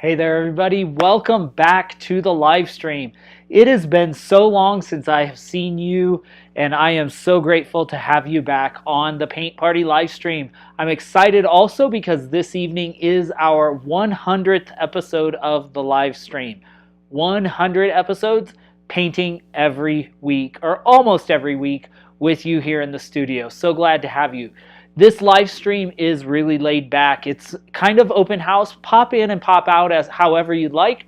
Hey there, everybody. Welcome back to the live stream. It has been so long since I have seen you, and I am so grateful to have you back on the Paint Party live stream. I'm excited also because this evening is our 100th episode of the live stream. 100 episodes, painting every week, or almost every week, with you here in the studio. So glad to have you. This live stream is really laid back. It's kind of open house. Pop in and pop out as however you'd like.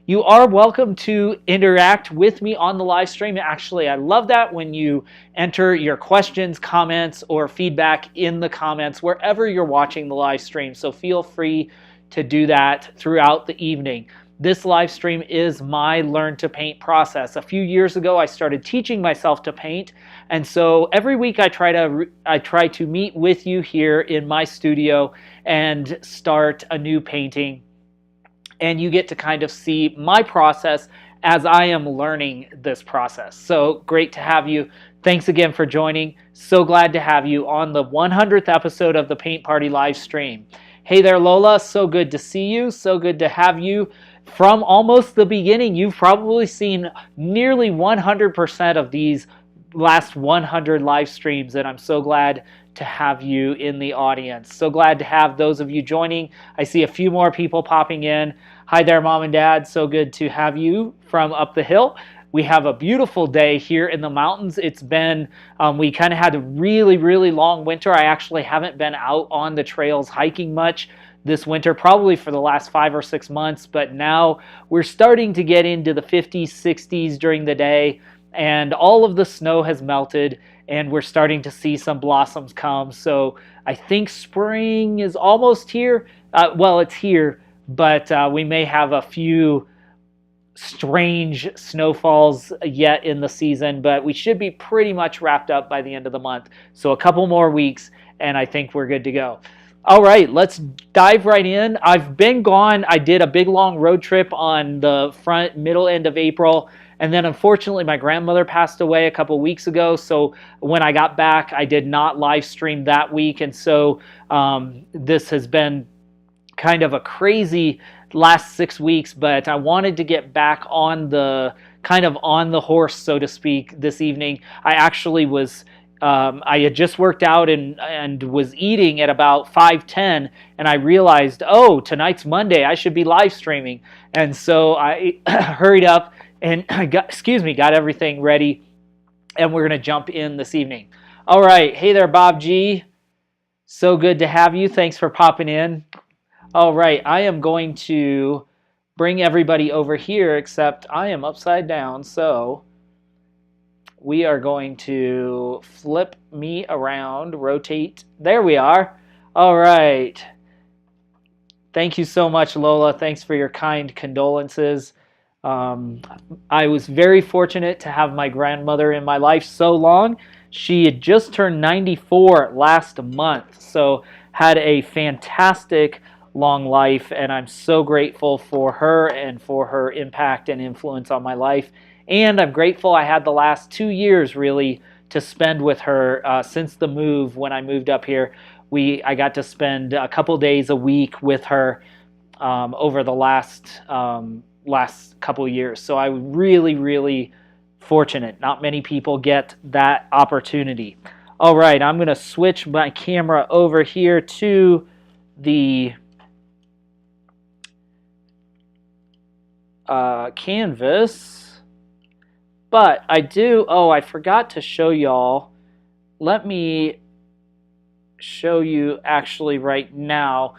You are welcome to interact with me on the live stream. Actually, I love that when you enter your questions, comments, or feedback in the comments wherever you're watching the live stream. So feel free to do that throughout the evening. This live stream is my Learn to Paint process. A few years ago, I started teaching myself to paint, and so every week I try to meet with you here in my studio and start a new painting, and you get to kind of see my process as I am learning this process. So great to have you. Thanks again for joining. So glad to have you on the 100th episode of the Paint Party live stream. Hey there, Lola. So good to see you. So good to have you. From almost the beginning, you've probably seen nearly 100% of these last 100 live streams, and I'm so glad to have you in the audience. So glad to have those of you joining. I see a few more people popping in. Hi there, Mom and Dad. So good to have you from up the hill. We have a beautiful day here in the mountains. It's been, we kind of had a really, really long winter. I actually haven't been out on the trails hiking much this winter, probably for the last 5 or 6 months, but now we're starting to get into the 50s, 60s during the day, and all of the snow has melted, and we're starting to see some blossoms come. So I think spring is almost here. Well, it's here, but we may have a few strange snowfalls yet in the season, but we should be pretty much wrapped up by the end of the month. So a couple more weeks, and I think we're good to go. All right, let's dive right in. I've been gone. I did a big long road trip on the middle end of April, and then unfortunately my grandmother passed away a couple weeks ago. So when I got back, I did not live stream that week, and so this has been kind of a crazy last 6 weeks. But I wanted to get back on the on the horse, so to speak, this evening. I actually was. I had just worked out and was eating at about 5:10, and I realized, oh, tonight's Monday, I should be live streaming. And so I hurried up and got everything ready, and we're going to jump in this evening. All right. Hey there, Bob G. So good to have you. Thanks for popping in. All right. I am going to bring everybody over here, except I am upside down, so we are going to flip me around, rotate. There we are. All right. Thank you so much, Lola. Thanks for your kind condolences. I was very fortunate to have my grandmother in my life so long. She had just turned 94 last month, so had a fantastic long life, and I'm so grateful for her and for her impact and influence on my life. And I'm grateful I had the last 2 years really to spend with her since the move. When I moved up here, I got to spend a couple days a week with her over the last couple years. So I was really, really fortunate. Not many people get that opportunity. All right, I'm going to switch my camera over here to the canvas. But I forgot to show y'all. Let me show you actually right now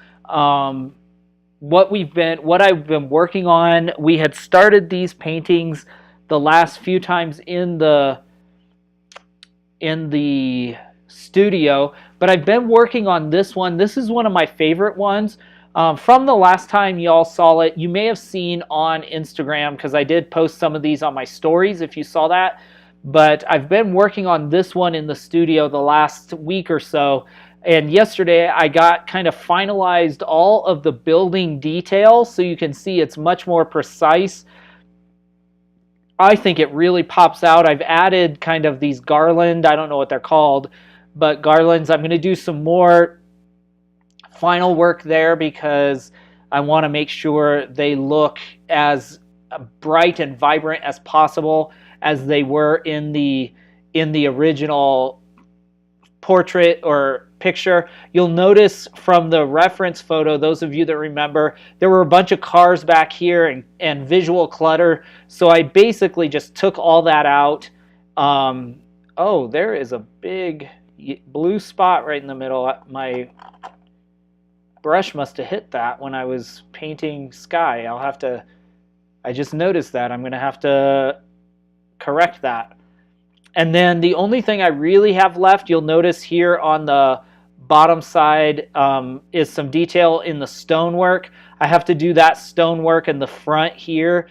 what I've been working on. We had started these paintings the last few times in the studio, but I've been working on this one. This is one of my favorite ones. From the last time y'all saw it, you may have seen on Instagram, because I did post some of these on my stories if you saw that. But I've been working on this one in the studio the last week or so. And yesterday I got kind of finalized all of the building details, so you can see it's much more precise. I think it really pops out. I've added kind of these garland, I don't know what they're called, but garlands. I'm going to do some more final work there because I want to make sure they look as bright and vibrant as possible as they were in the original portrait or picture. You'll notice from the reference photo, those of you that remember, there were a bunch of cars back here and visual clutter. So I basically just took all that out. Oh, there is a big blue spot right in the middle. My brush must have hit that when I was painting sky. I just noticed that. I'm going to have to correct that. And then the only thing I really have left, you'll notice here on the bottom side, is some detail in the stonework. I have to do that stonework in the front here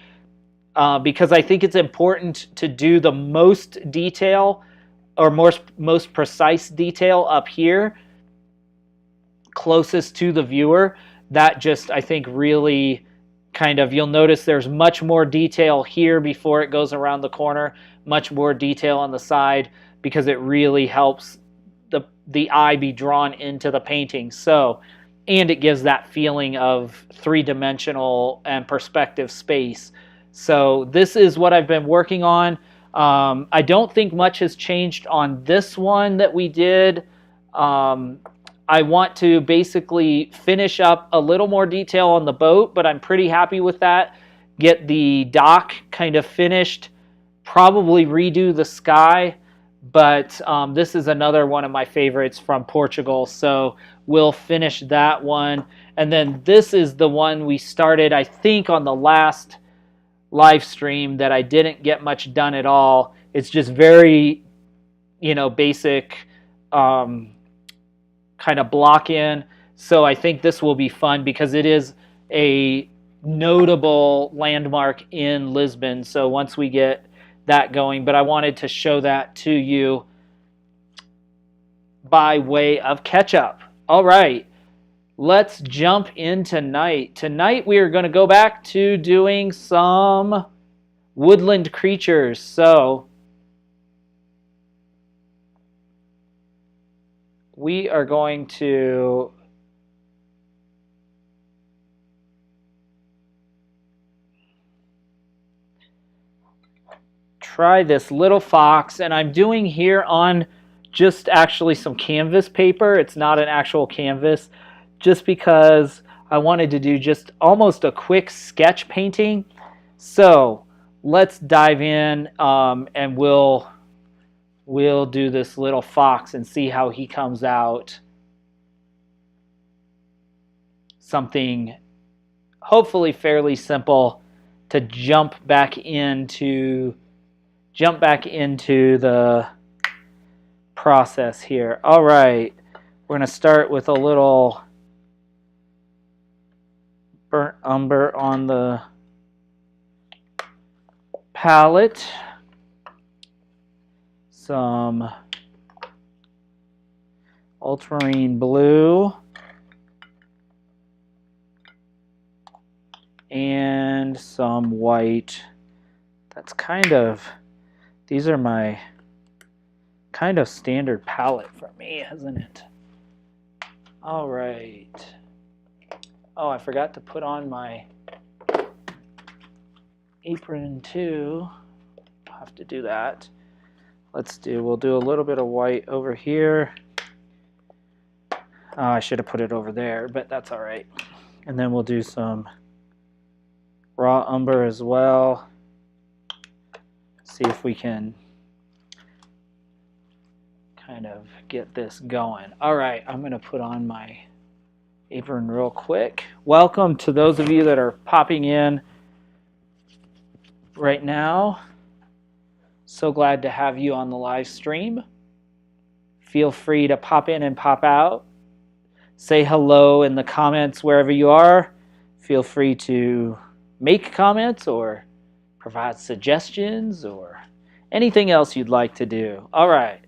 because I think it's important to do the most detail or most precise detail up here, closest to the viewer. That just, I think, really kind of, you'll notice there's much more detail here before it goes around the corner, much more detail on the side, because it really helps the eye be drawn into the painting. So, and it gives that feeling of three-dimensional and perspective space. So this is what I've been working on. I don't think much has changed on this one that we did. I want to basically finish up a little more detail on the boat, but I'm pretty happy with that. Get the dock kind of finished, probably redo the sky, but this is another one of my favorites from Portugal, so we'll finish that one. And then this is the one we started, I think, on the last live stream that I didn't get much done at all. It's just very, basic kind of block in. So I think this will be fun because it is a notable landmark in Lisbon. So once we get that going, but I wanted to show that to you by way of catch up. All right, let's jump in tonight. Tonight we are going to go back to doing some woodland creatures. So we are going to try this little fox, and I'm doing here on just actually some canvas paper. It's not an actual canvas, just because I wanted to do just almost a quick sketch painting. So let's dive in and we'll do this little fox and see how he comes out. Something hopefully fairly simple to jump back into the process here. All right, we're going to start with a little burnt umber on the palette. Some ultramarine blue and some white. That's these are my kind of standard palette for me, isn't it? All right. Oh, I forgot to put on my apron too. I'll have to do that. We'll do a little bit of white over here. Oh, I should have put it over there, but that's all right. And then we'll do some raw umber as well. See if we can kind of get this going. All right, I'm going to put on my apron real quick. Welcome to those of you that are popping in right now. So glad to have you on the live stream. Feel free to pop in and pop out. Say hello in the comments wherever you are. Feel free to make comments or provide suggestions or anything else you'd like to do. All right,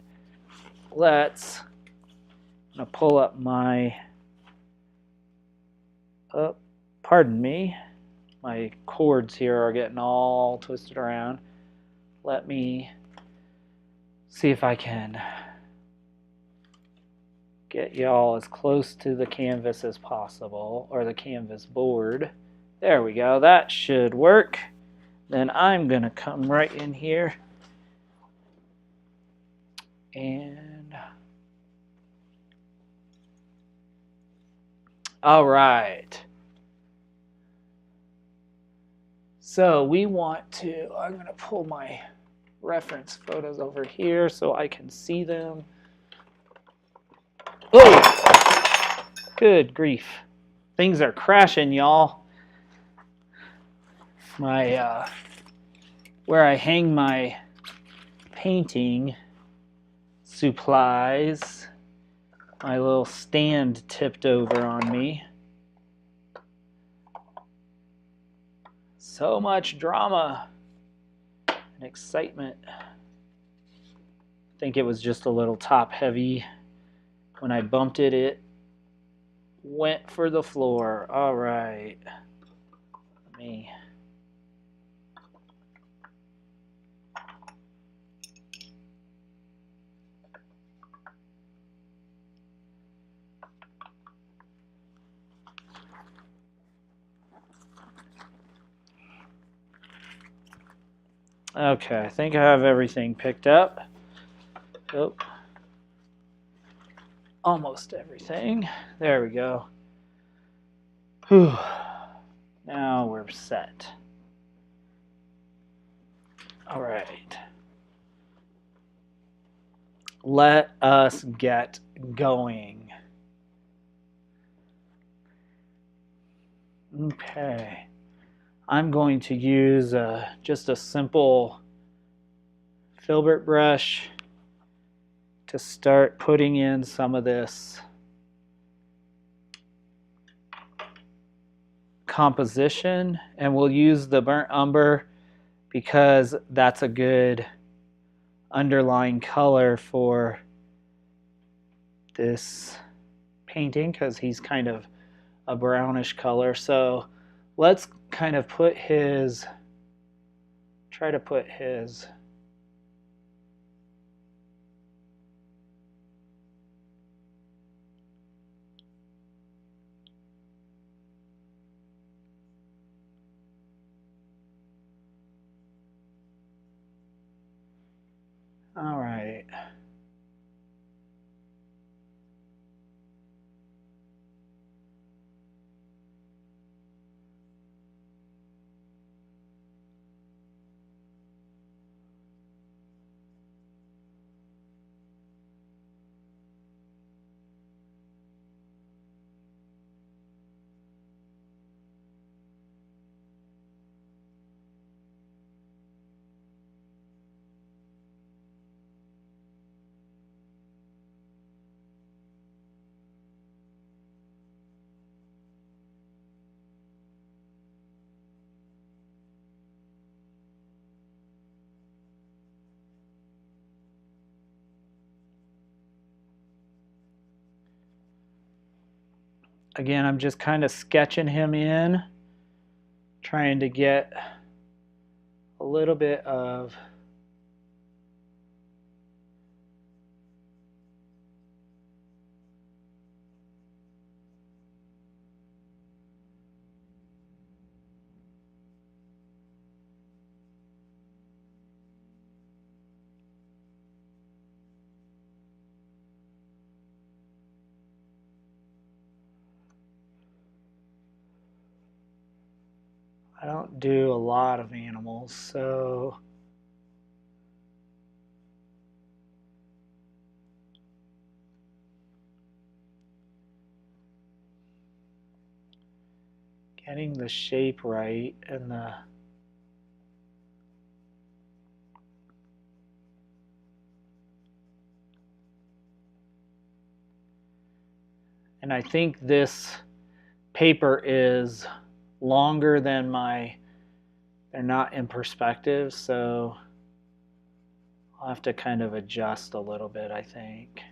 I'm gonna pull up my, pardon me, my cords here are getting all twisted around. Let me see if I can get y'all as close to the canvas as possible, or the canvas board. There we go, that should work. Then I'm going to come right in here and all right. So we want to, I'm going to pull my reference photos over here so I can see them. Oh, good grief. Things are crashing, y'all. My, where I hang my painting supplies, my little stand tipped over on me. So much drama and excitement. I think it was just a little top heavy. When I bumped it, it went for the floor. All right. Let me. Okay, I think I have everything picked up. Oh, almost everything. There we go. Whew. Now we're set. All right. Let us get going. Okay. I'm going to use just a simple filbert brush to start putting in some of this composition, and we'll use the burnt umber because that's a good underlying color for this painting because he's kind of a brownish color. So let's kind of put his, try to put his all right. Again, I'm just kind of sketching him in, trying to get a little bit of I don't do a lot of animals, so getting the shape right and the and I think this paper is longer than my, they're not in perspective, so I'll have to kind of adjust a little bit, I think.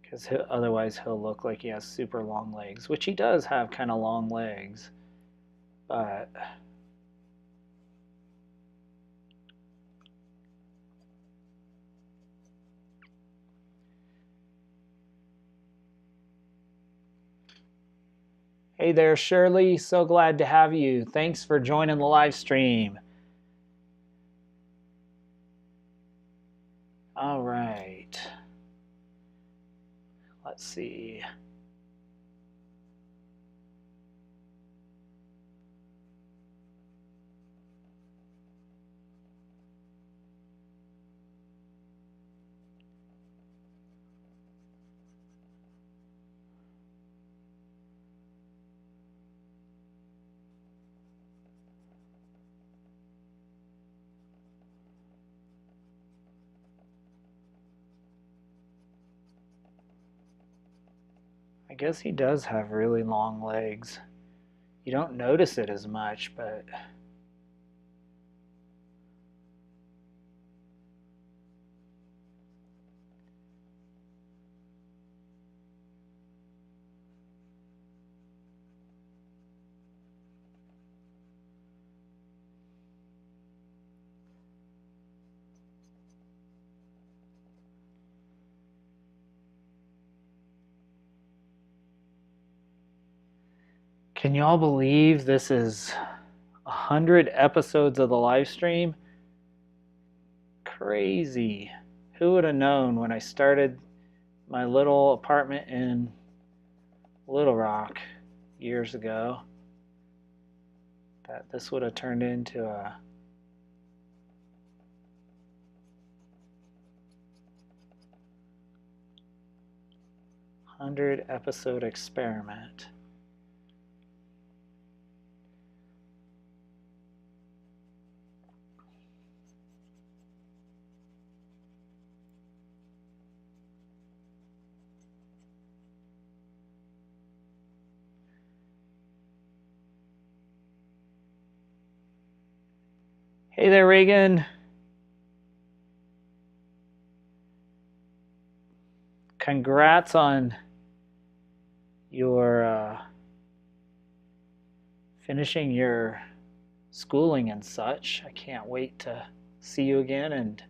Because otherwise he'll look like he has super long legs, which he does have kind of long legs, but Hey there, Shirley. So glad to have you. Thanks for joining the live stream. All right. Let's see. I guess he does have really long legs. You don't notice it as much, but can y'all believe this is 100 episodes of the live stream? Crazy. Who would have known when I started my little apartment in Little Rock years ago that this would have turned into a episode experiment. Hey there, Reagan. Congrats on your finishing your schooling and such. I can't wait to see you again and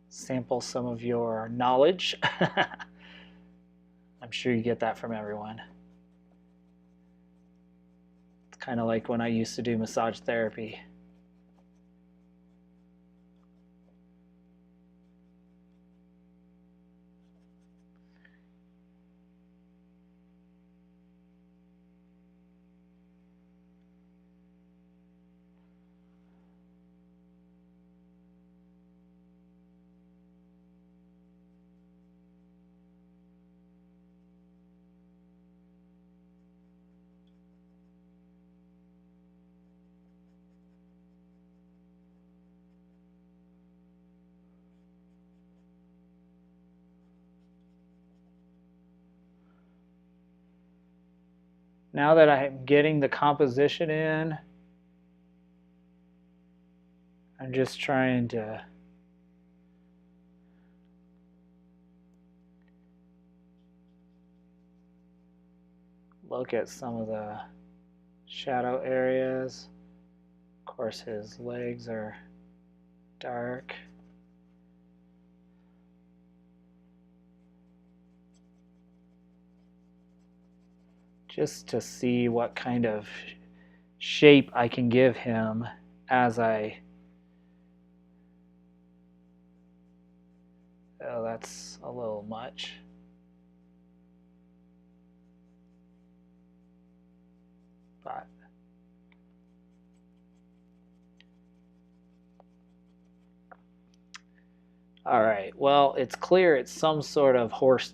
sample some of your knowledge. I'm sure you get that from everyone. It's kind of like when I used to do massage therapy. Now that I'm getting the composition in, I'm just trying to look at some of the shadow areas. Of course, his legs are dark. Just to see what kind of shape I can give him as I... Oh, that's a little much. But all right, well, it's clear it's some sort of horse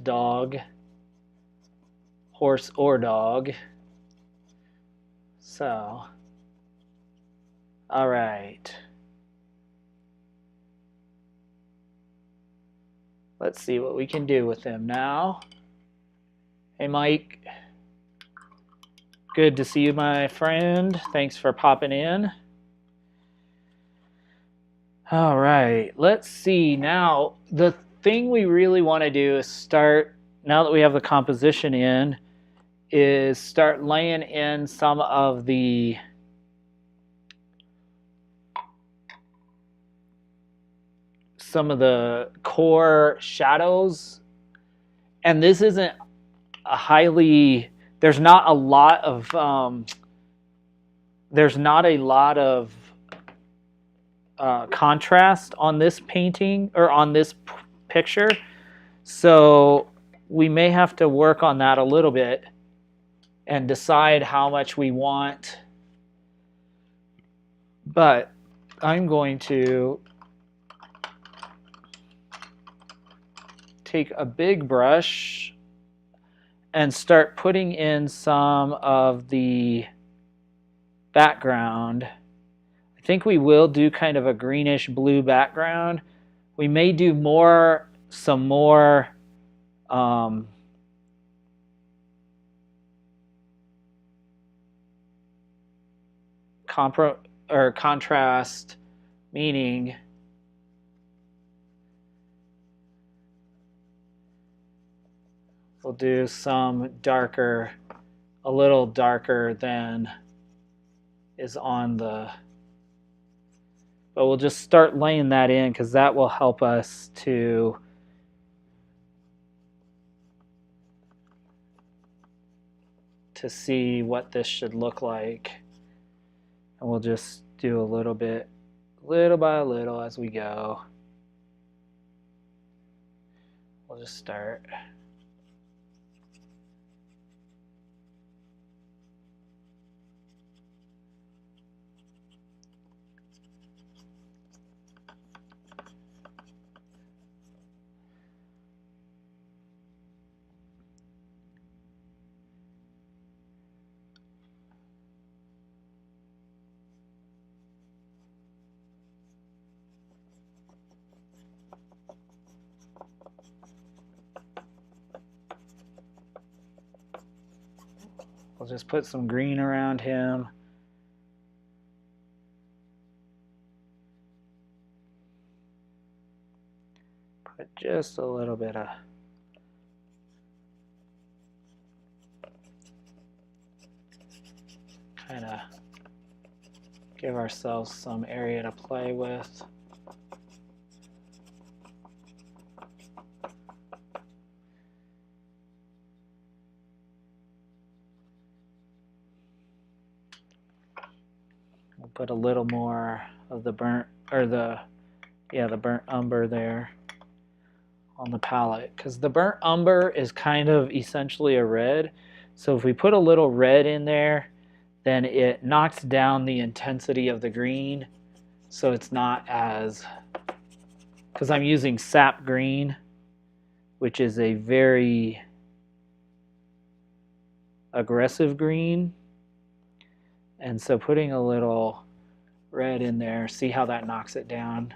or dog. So, all right. Let's see what we can do with him now. Hey, Mike. Good to see you, my friend. Thanks for popping in. All right, let's see. Now, the thing we really want to do is start, now that we have the composition in, is start laying in some of the core shadows. And this isn't a highly, there's not a lot of contrast on this painting or on this picture, so we may have to work on that a little bit and decide how much we want. But I'm going to take a big brush and start putting in some of the background. I think we will do kind of a greenish blue background. We may do some more contrast, meaning we'll do some darker, a little darker than is on the, but we'll just start laying that in because that will help us to see what this should look like. And we'll just do a little bit, little by little as we go. We'll just start. We'll just put some green around him. Put just a little bit of kind of give ourselves some area to play with. We'll put a little more of the burnt, or the burnt umber there on the palette, because the burnt umber is kind of essentially a red. So if we put a little red in there, then it knocks down the intensity of the green, so it's not as, because I'm using sap green, which is a very aggressive green. And so putting a little red in there, see how that knocks it down.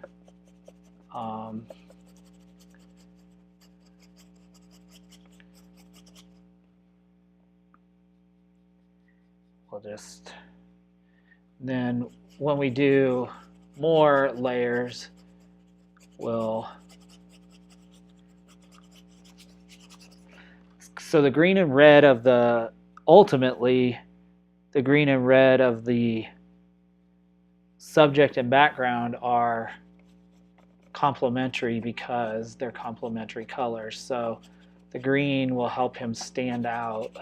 We'll just, then when we do more layers, we'll, so the green and red of the, ultimately, the green and red of the subject and background are complementary because they're complementary colors. So the green will help him stand out.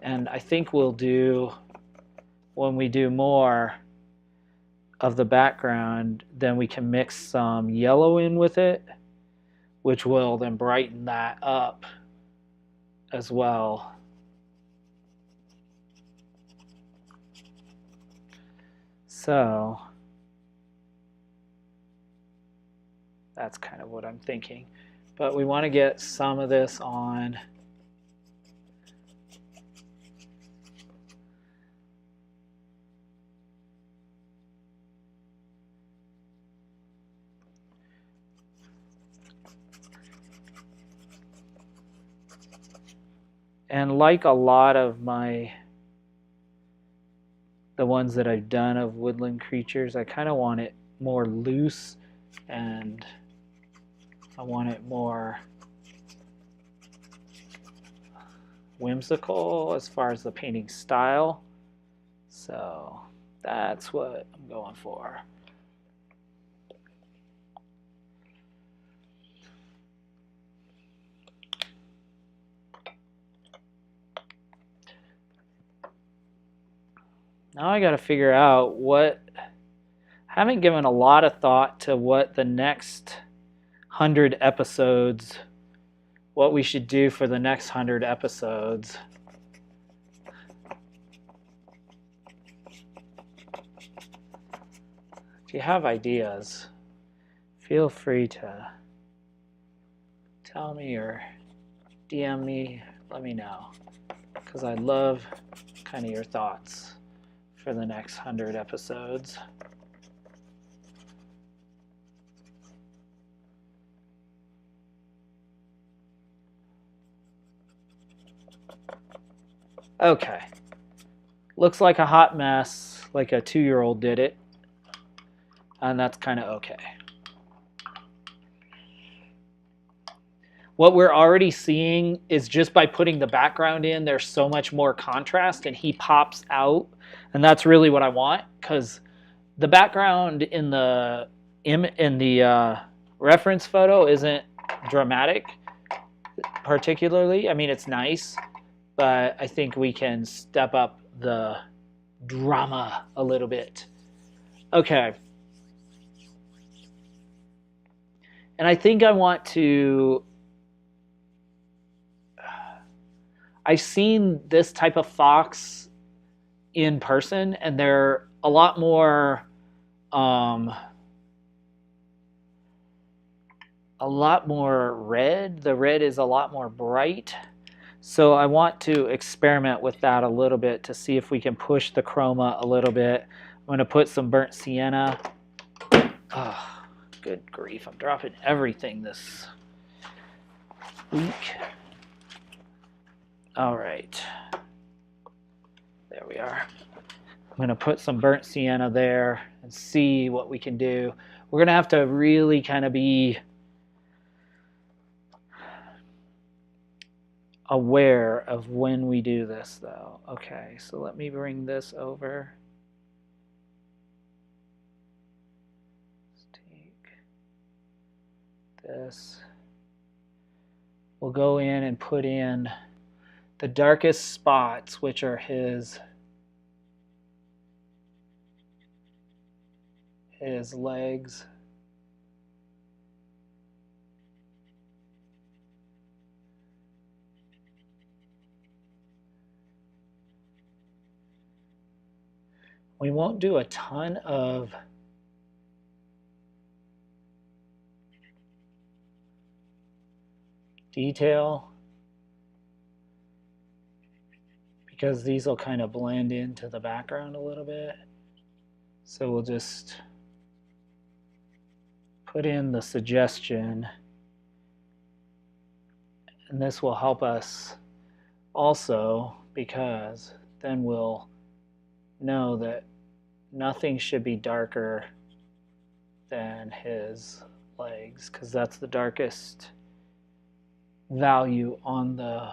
And I think we'll do, when we do more of the background, then we can mix some yellow in with it, which will then brighten that up as well. So that's kind of what I'm thinking. But we want to get some of this on. And like a lot of the ones that I've done of woodland creatures, I kind of want it more loose, and I want it more whimsical as far as the painting style. So that's what I'm going for. Now I got to figure out what, I haven't given a lot of thought to what the next 100 episodes, what we should do for the next 100 episodes. If you have ideas, feel free to tell me or DM me, let me know, because I love kind of your thoughts for the next 100 episodes. Okay. Looks like a hot mess, like a 2-year-old did it. And that's kind of okay. What we're already seeing is just by putting the background in, there's so much more contrast and he pops out. And that's really what I want, because the background in the reference photo isn't dramatic particularly. I mean, it's nice, but I think we can step up the drama a little bit. Okay. And I think I want to, I've seen this type of fox in person, and they're a lot more, red. The red is a lot more bright. So I want to experiment with that a little bit to see if we can push the chroma a little bit. I'm going to put some burnt sienna. Oh, good grief, I'm dropping everything this week. All right. There we are. I'm going to put some burnt sienna there and see what we can do. We're going to have to really kind of be aware of when we do this, though. Okay, so let me bring this over. Let's take this. We'll go in and put in the darkest spots, which are his legs. We won't do a ton of detail because these will kind of blend into the background a little bit. So we'll just put in the suggestion, and this will help us also because then we'll know that nothing should be darker than his legs, because that's the darkest value on the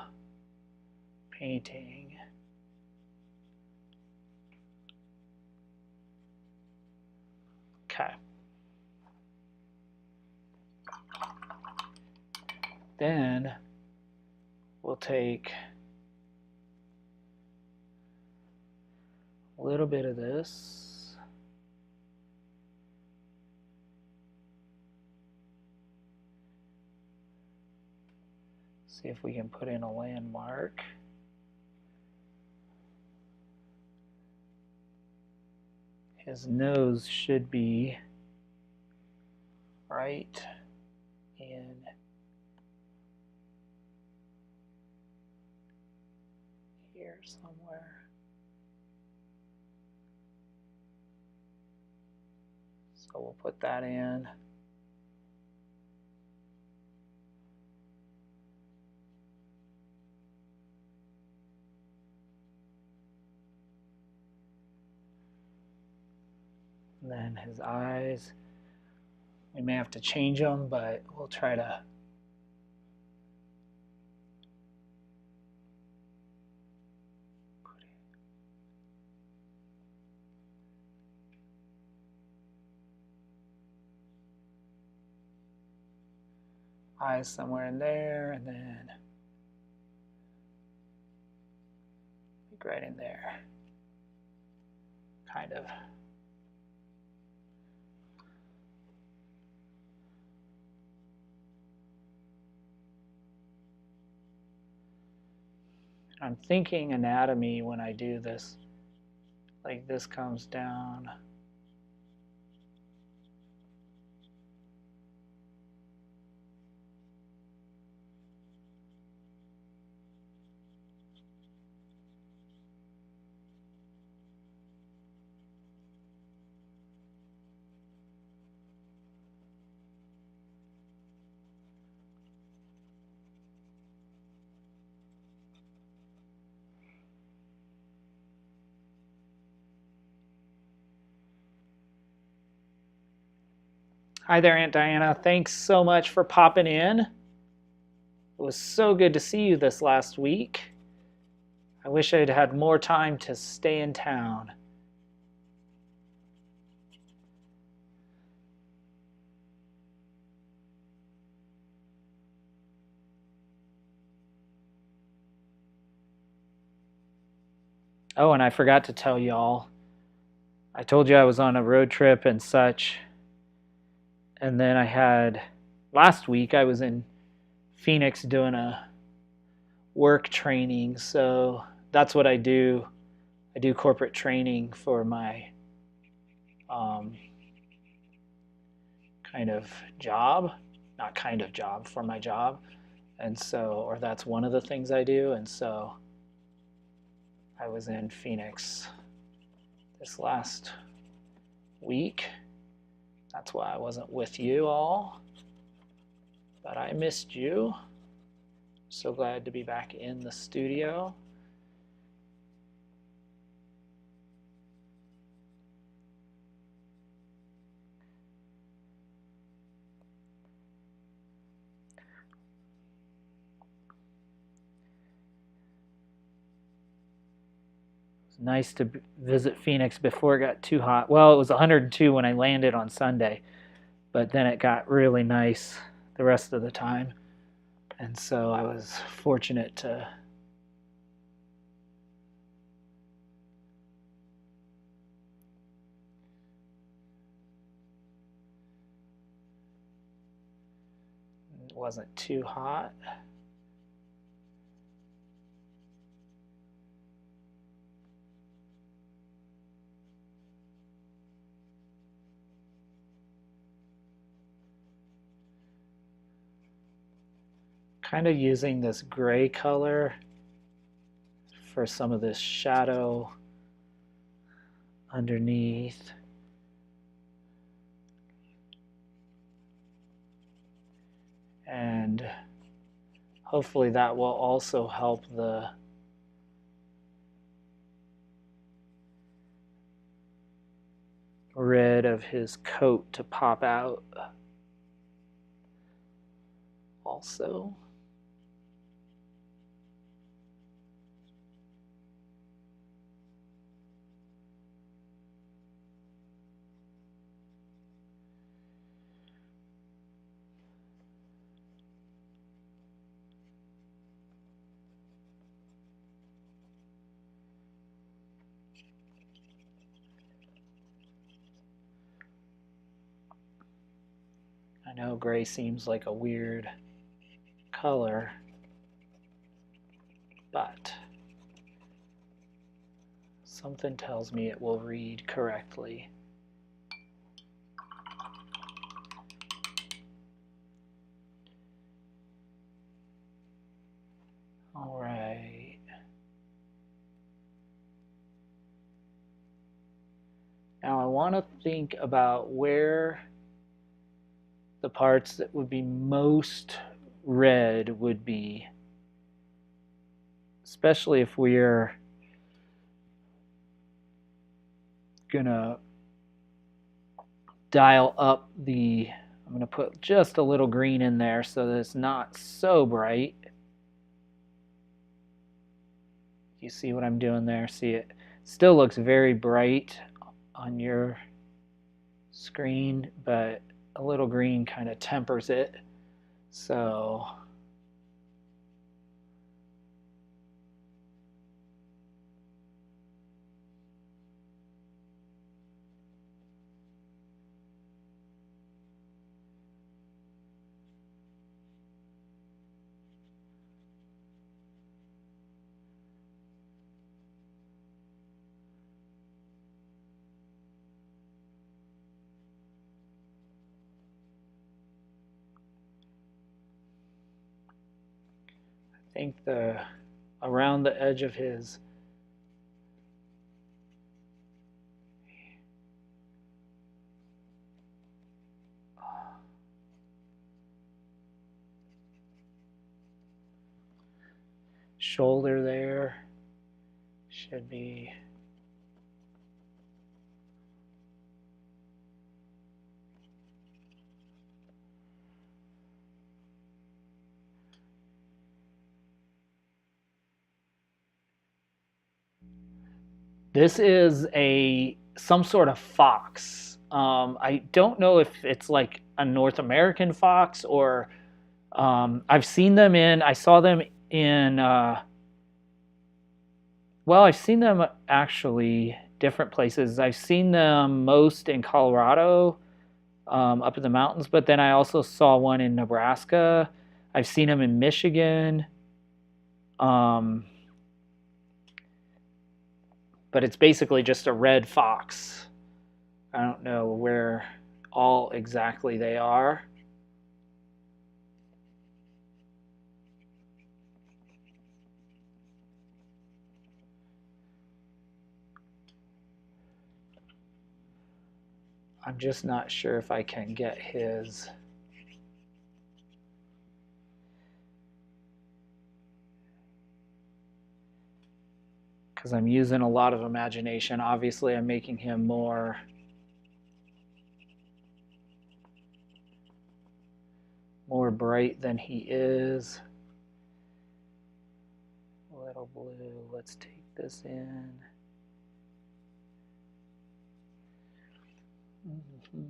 painting. Okay. Then we'll take a little bit of this. See if we can put in a landmark. His nose should be right in here somewhere. So we'll put that in. And then his eyes, we may have to change them, but we'll try to put eyes somewhere in there, and then right in there. kind of. I'm thinking anatomy when I do this. Like this comes down. Hi there, Aunt Diana. Thanks so much for popping in. It was so good to see you this last week. I wish I'd had more time to stay in town. Oh, and I forgot to tell y'all. I told you I was on a road trip and such. And then last week I was in Phoenix doing a work training. So that's what I do. I do corporate training for my kind of job. Not kind of job, for my job. And so, or that's one of the things I do. And so I was in Phoenix this last week. That's why I wasn't with you all, but I missed you. So glad to be back in the studio. Nice to visit Phoenix before it got too hot. Well, it was 102 when I landed on Sunday, but then it got really nice the rest of the time. And so I was fortunate to it wasn't too hot. Kind of using this gray color for some of this shadow underneath. And hopefully that will also help the red of his coat to pop out also. I know gray seems like a weird color, but something tells me it will read correctly. All right. Now I want to think about where the parts that would be most red would be, especially if we're gonna dial up I'm gonna put just a little green in there so that it's not so bright. You see what I'm doing there? See, it still looks very bright on your screen, but a little green kind of tempers it. So think around the edge of his shoulder there should be this is some sort of fox. I don't know if it's like a North American fox or I've seen them I saw them in, well, I've seen them actually different places. I've seen them most in Colorado, up in the mountains, but then I also saw one in Nebraska. I've seen them in Michigan. Um, but it's basically just a red fox. I don't know where all exactly they are. I'm just not sure if I can get his. Because I'm using a lot of imagination. Obviously, I'm making him more bright than he is. Little blue. Let's take this in. Mm-hmm.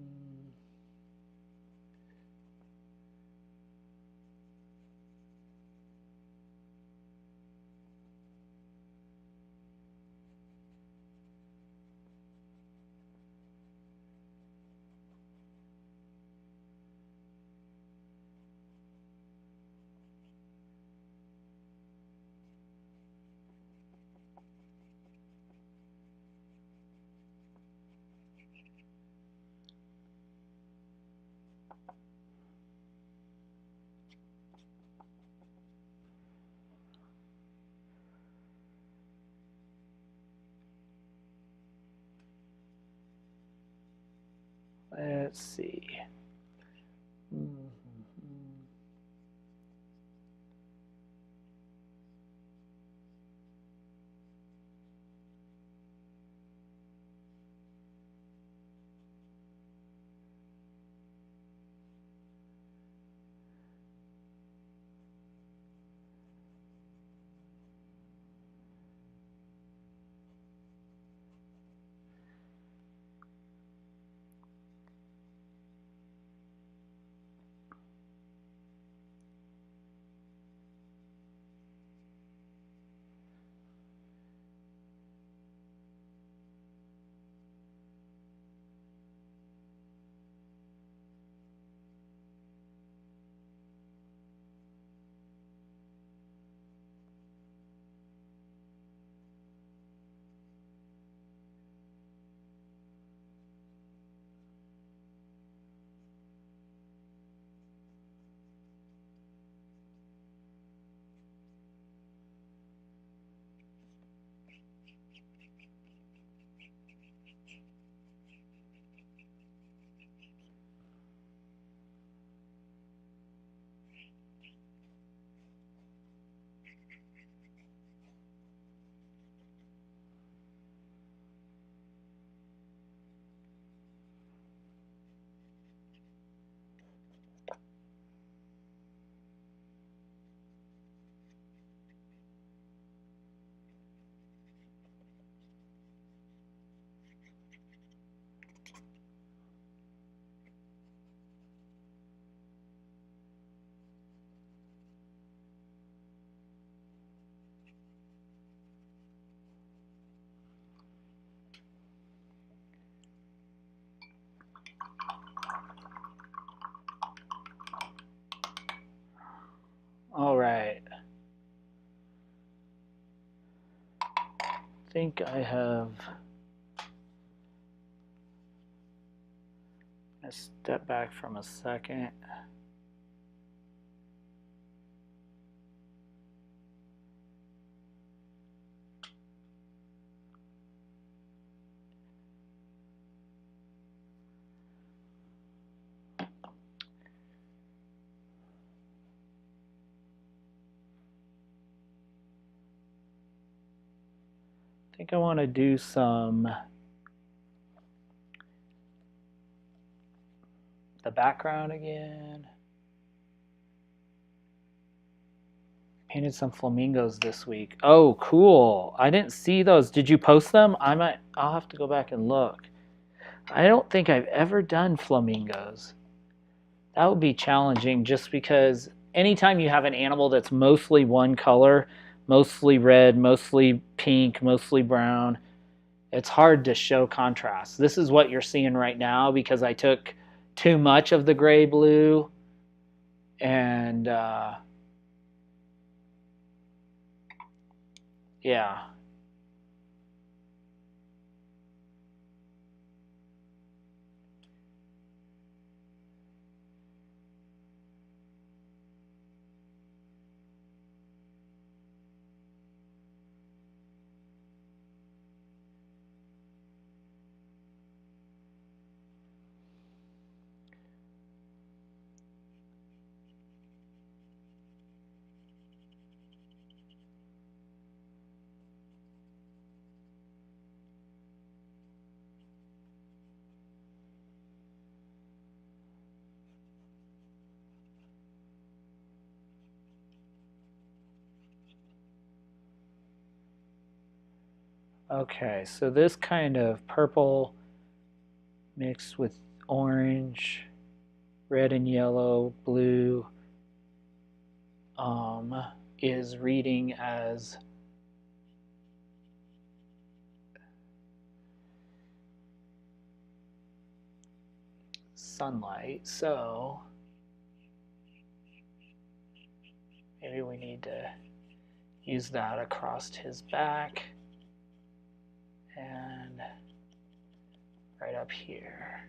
Let's see. Mm-hmm. All right. I think I have. Let's step back from a second. think I want to do some the background again. Painted some flamingos this week. Oh, cool. I didn't see those. Did you post them? I'll have to go back and look. I don't think I've ever done flamingos. That would be challenging just because anytime you have an animal that's mostly one color, mostly red, mostly pink, mostly brown, it's hard to show contrast. This is what you're seeing right now because I took too much of the gray blue and yeah. Okay, so this kind of purple mixed with orange, red and yellow, blue, is reading as sunlight. So maybe we need to use that across his back and right up here.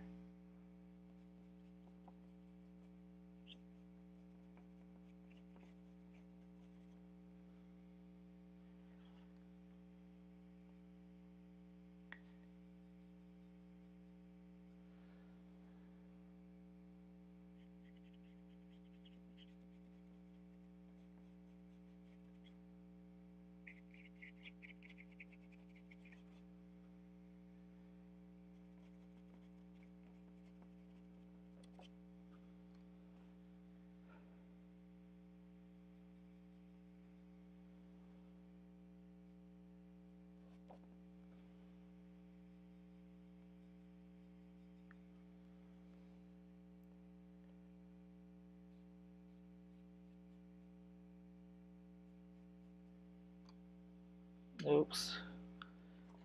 Oops,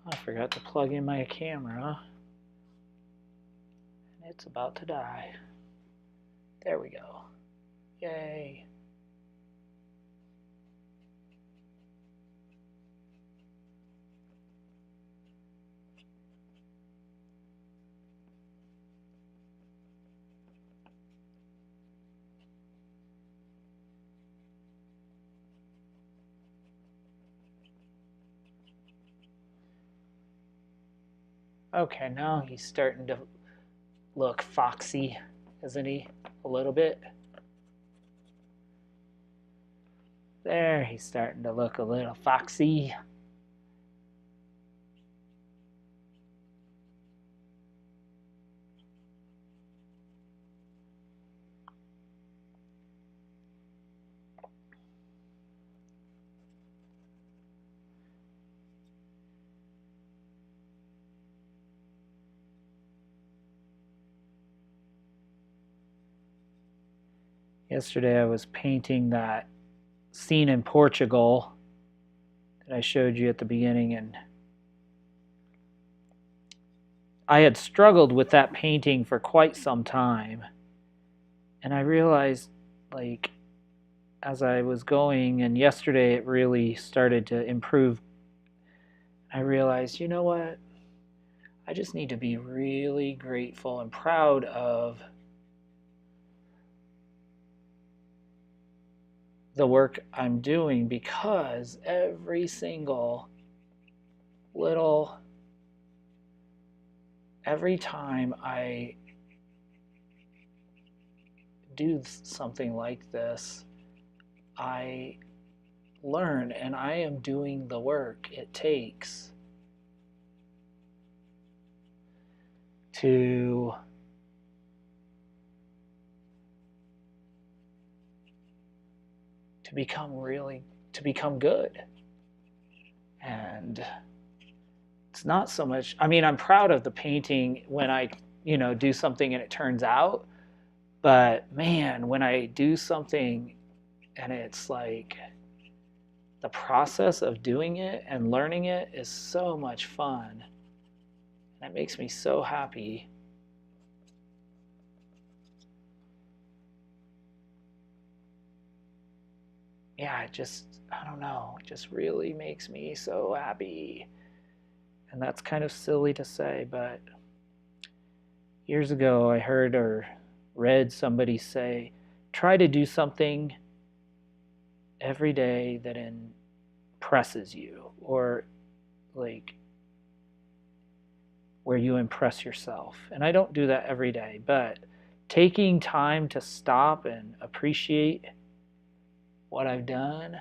I forgot to plug in my camera. It's about to die. There we go. Yay. Okay, now he's starting to look foxy, isn't he? A little bit. There, he's starting to look a little foxy. Yesterday I was painting that scene in Portugal that I showed you at the beginning, and I had struggled with that painting for quite some time. And I realized, like, as I was going, and yesterday it really started to improve, I realized, you know what? I just need to be really grateful and proud of the work I'm doing, because every single every time I do something like this, I learn, and I am doing the work it takes to become good. And it's not so much, I mean, I'm proud of the painting when I, do something and it turns out, but man, when I do something and it's like the process of doing it and learning it is so much fun. And it makes me so happy. Yeah, I don't know, it just really makes me so happy. And that's kind of silly to say, but years ago I heard or read somebody say, try to do something every day that impresses you, or like where you impress yourself. And I don't do that every day, but taking time to stop and appreciate what I've done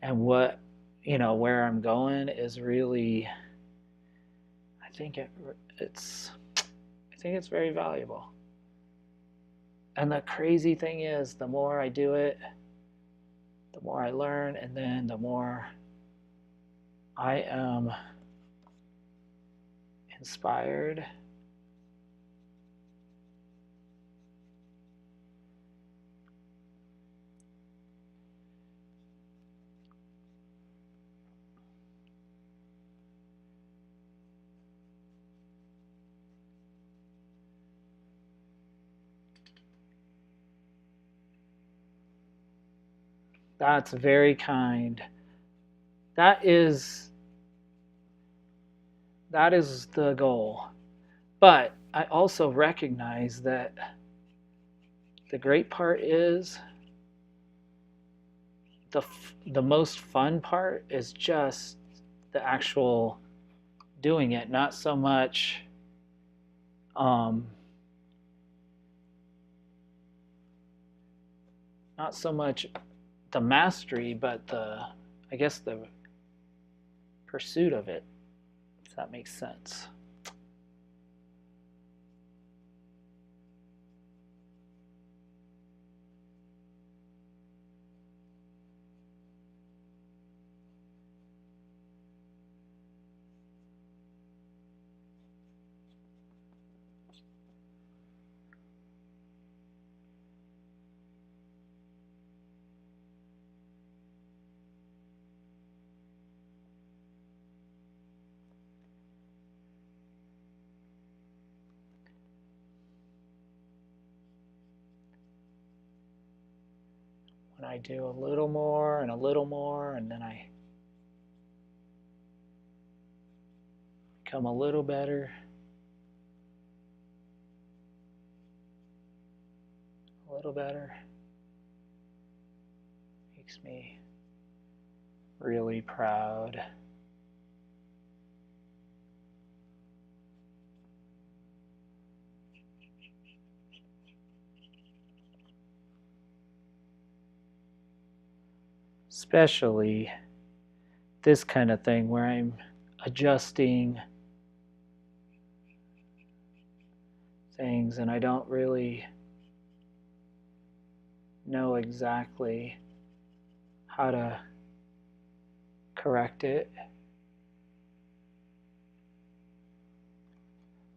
and what, where I'm going is really, I think it's very valuable. And the crazy thing is, the more I do it, the more I learn, and then the more I am inspired. That's very kind. That is the goal. But I also recognize that the great part is the most fun part is just the actual doing it, not so much not so much the mastery, but I guess the pursuit of it, if that makes sense. When I do a little more and a little more, and then I become a little better, a little better, makes me really proud. Especially this kind of thing where I'm adjusting things and I don't really know exactly how to correct it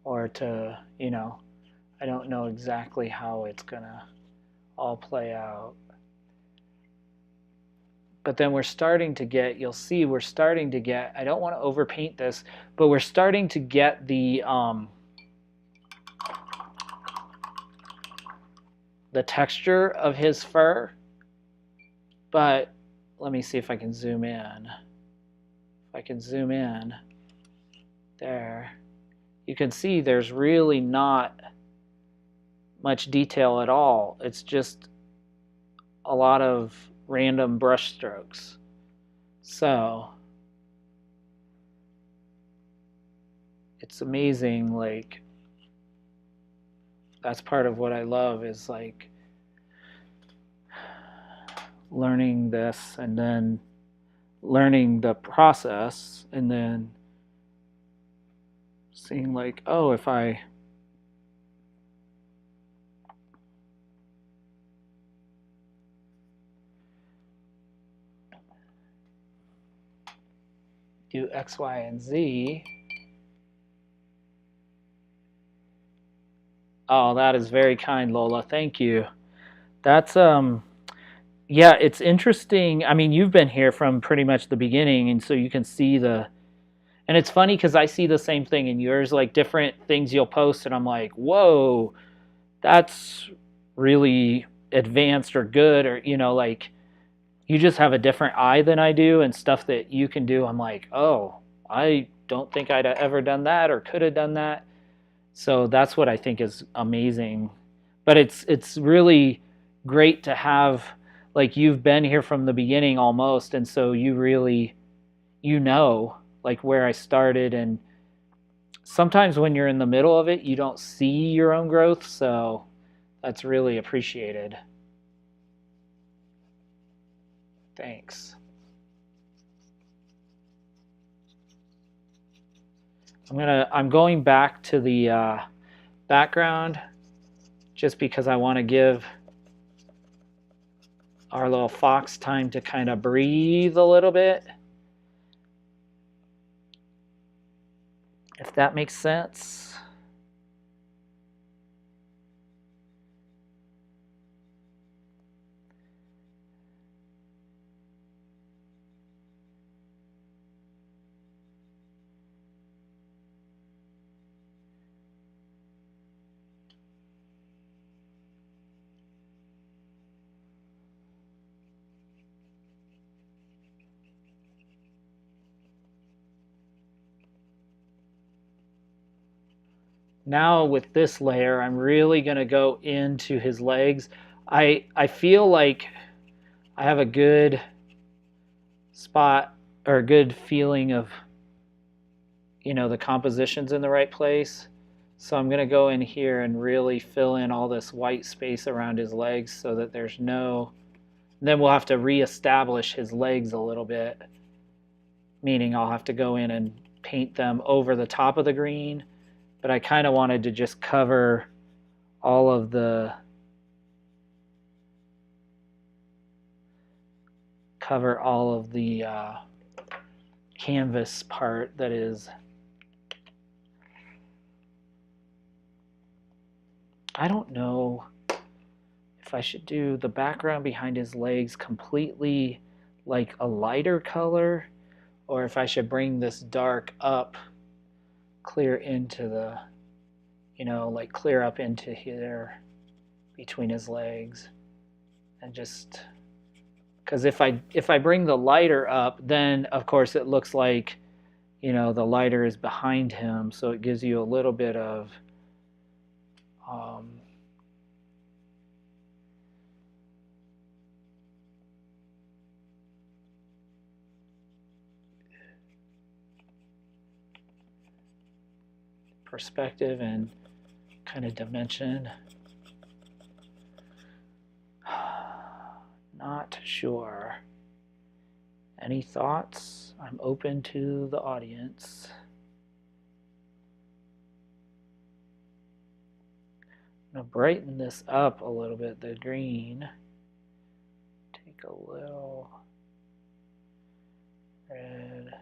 or to, I don't know exactly how it's gonna all play out. But then we're starting to get, you'll see we're starting to get, I don't want to overpaint this, but we're starting to get the texture of his fur. But let me see if I can zoom in. If I can zoom in there, you can see there's really not much detail at all. It's just a lot of random brush strokes. So it's amazing, like that's part of what I love is like learning this and then learning the process and then seeing like, oh, if I do X, Y, and Z. Oh, that is very kind, Lola. Thank you. That's yeah, it's interesting. I mean, you've been here from pretty much the beginning, and so you can see and it's funny because I see the same thing in yours, like different things you'll post, and I'm like, whoa, that's really advanced or good, or like you just have a different eye than I do, and stuff that you can do, I'm like, oh, I don't think I'd have ever done that or could have done that. So that's what I think is amazing. But it's really great to have, like, you've been here from the beginning almost, and so you really like where I started, and sometimes when you're in the middle of it, you don't see your own growth, so that's really appreciated. Thanks. I'm going back to the background just because I want to give our little fox time to kind of breathe a little bit, if that makes sense. Now with this layer, I'm really going to go into his legs. I feel like I have a good spot or a good feeling of, the composition's in the right place. So I'm going to go in here and really fill in all this white space around his legs so that there's no... Then we'll have to reestablish his legs a little bit, meaning I'll have to go in and paint them over the top of the green. But I kind of wanted to just cover all of the canvas part that is... I don't know if I should do the background behind his legs completely like a lighter color, or if I should bring this dark up clear into the, like clear up into here between his legs, and just... Because if I bring the lighter up, then of course it looks like, the lighter is behind him, so it gives you a little bit of perspective and kind of dimension. Not sure. Any thoughts? I'm open to the audience. I'm going to brighten this up a little bit, the green. Take a little red.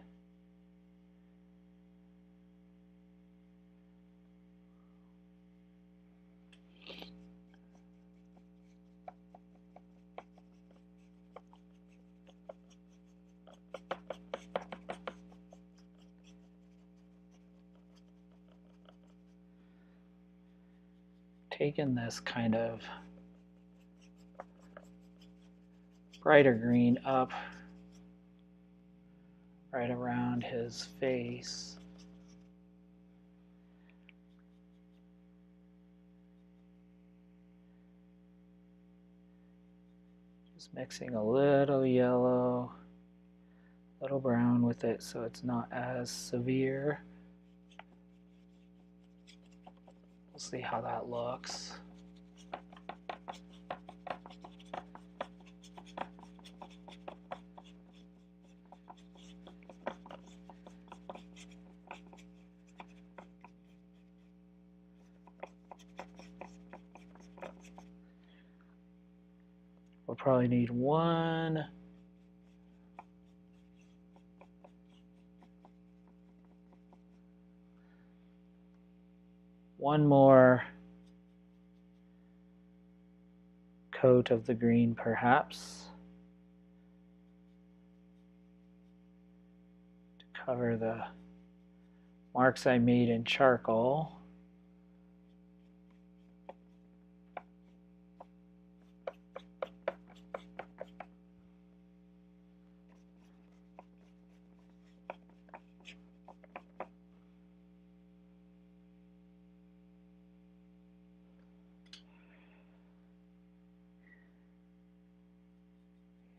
Taking this kind of brighter green up right around his face. Just mixing a little yellow, a little brown with it so it's not as severe. We'll see how that looks. We'll probably need one more coat of the green, perhaps, to cover the marks I made in charcoal.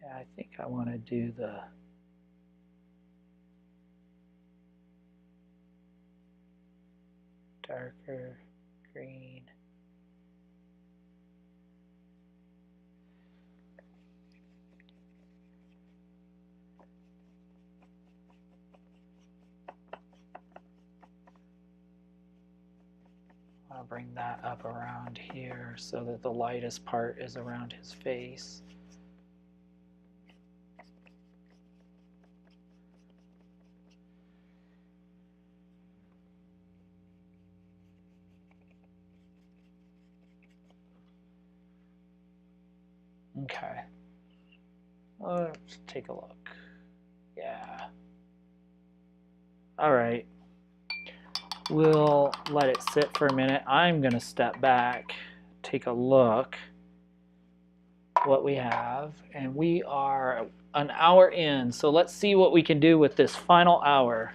I think I want to do the darker green. I'll bring that up around here so that the lightest part is around his face. Okay. Let's take a look. Yeah. All right. We'll let it sit for a minute. I'm going to step back, take a look what we have, and we are an hour in. So let's see what we can do with this final hour.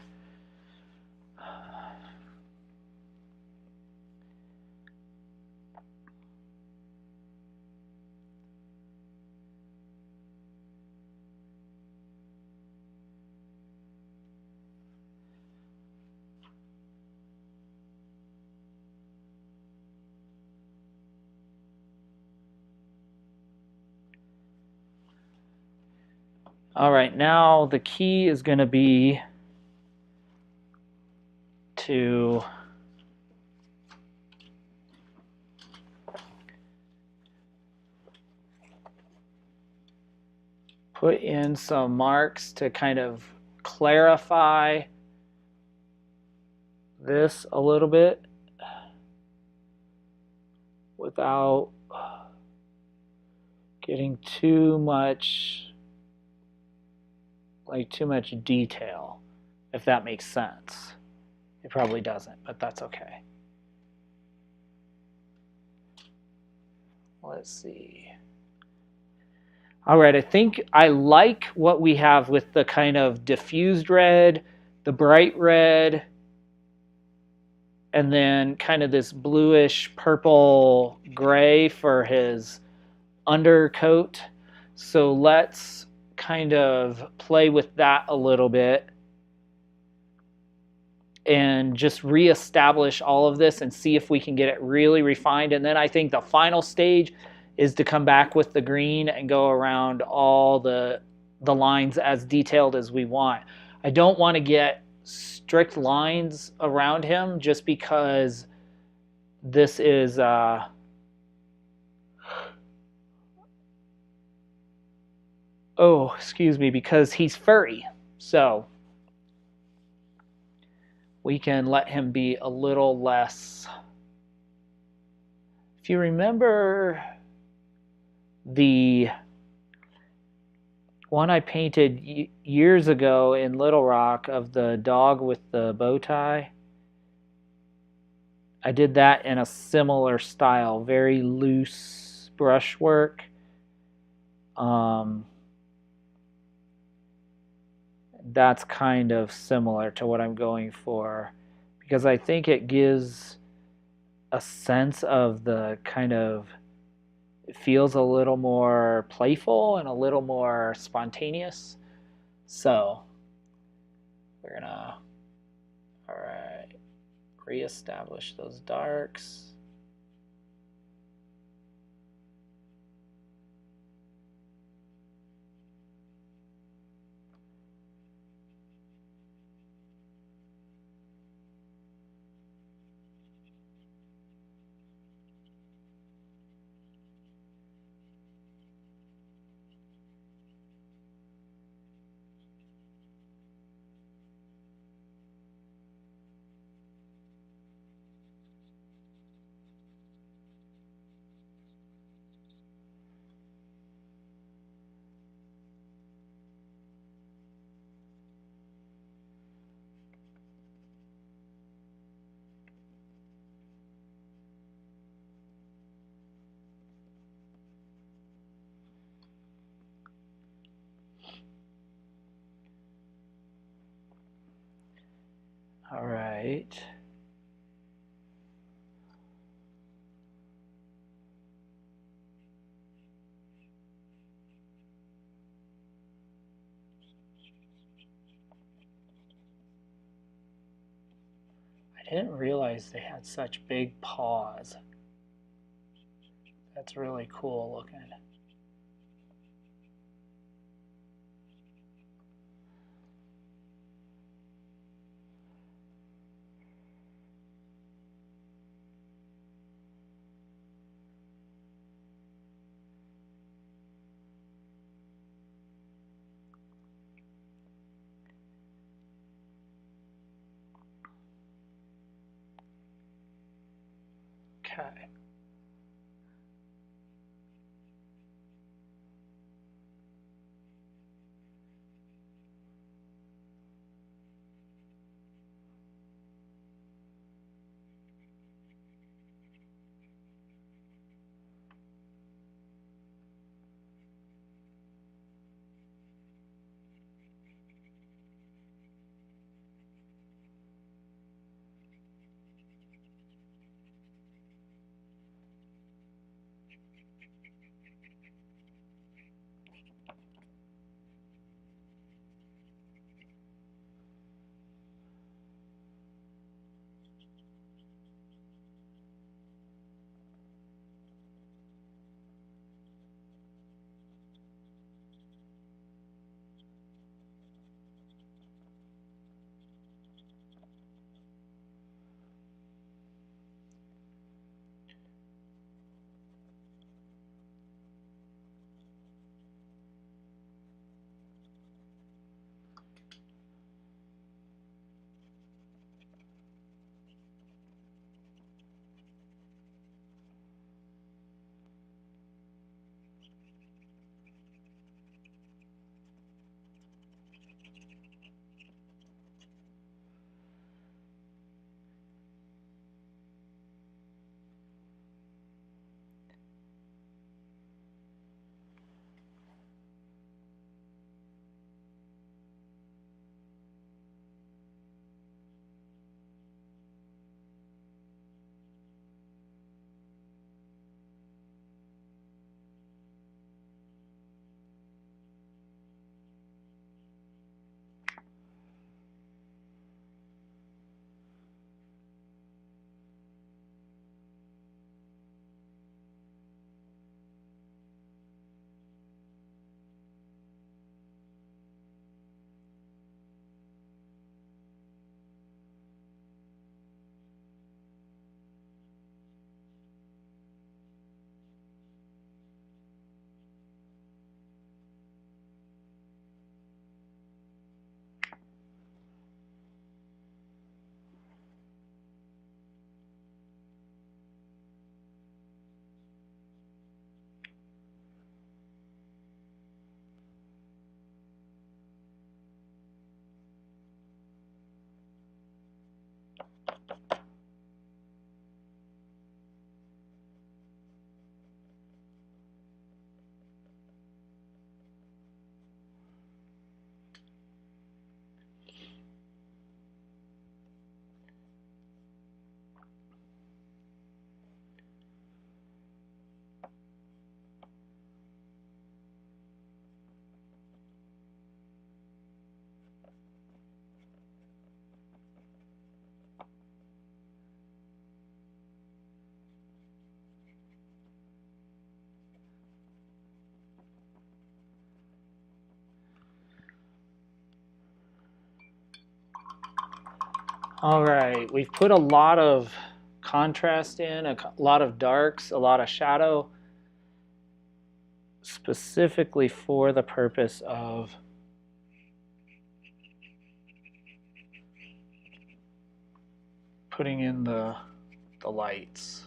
All right, now the key is going to be to put in some marks to kind of clarify this a little bit without getting too much detail, if that makes sense. It probably doesn't, but that's okay. Let's see. All right, I think I like what we have with the kind of diffused red, the bright red, and then kind of this bluish purple gray for his undercoat. So let's kind of play with that a little bit and just reestablish all of this and see if we can get it really refined. And then I think the final stage is to come back with the green and go around all the lines as detailed as we want. I don't want to get strict lines around him just because this is because he's furry. So we can let him be a little less. If you remember the one I painted years ago in Little Rock of the dog with the bow tie, I did that in a similar style, very loose brushwork. That's kind of similar to what I'm going for because I think it gives a sense of the kind of, it feels a little more playful and a little more spontaneous. So we're gonna, all right, reestablish those darks. All right. I didn't realize they had such big paws. That's really cool looking. Okay. All right, we've put a lot of contrast in, a lot of darks, a lot of shadow, specifically for the purpose of putting in the lights.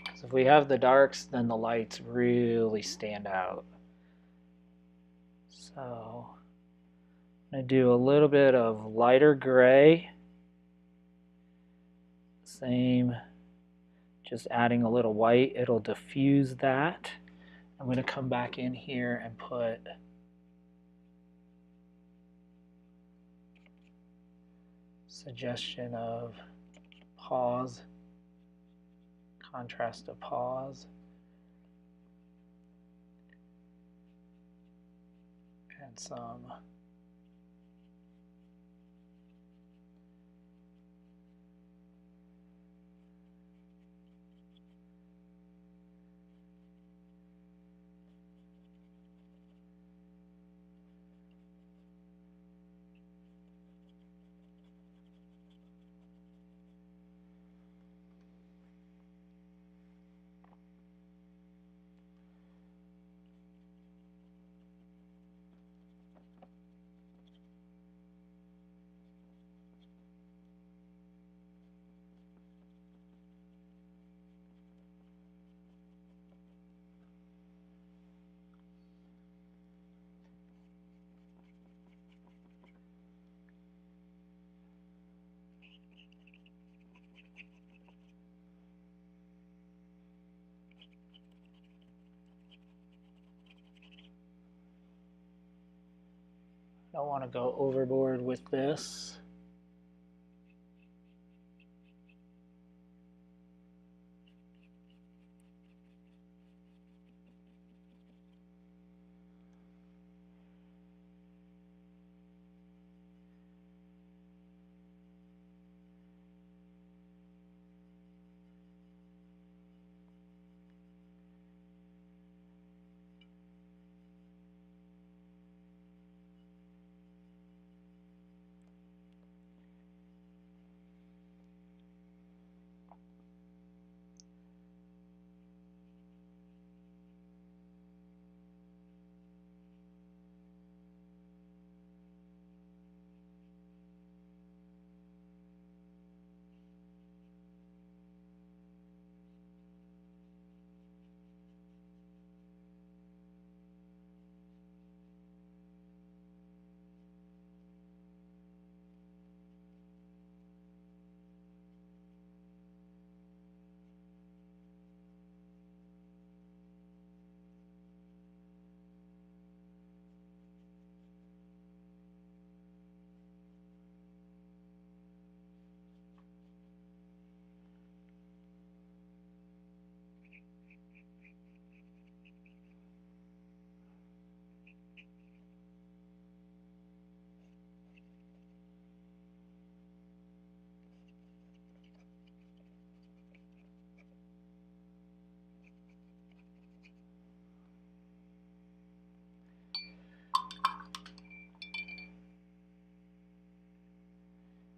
Because if we have the darks, then the lights really stand out. So I'm going to do a little bit of lighter gray. Same, just adding a little white. It'll diffuse that. I'm going to come back in here and put suggestion of pause, contrast of pause, and some I don't want to go overboard with this.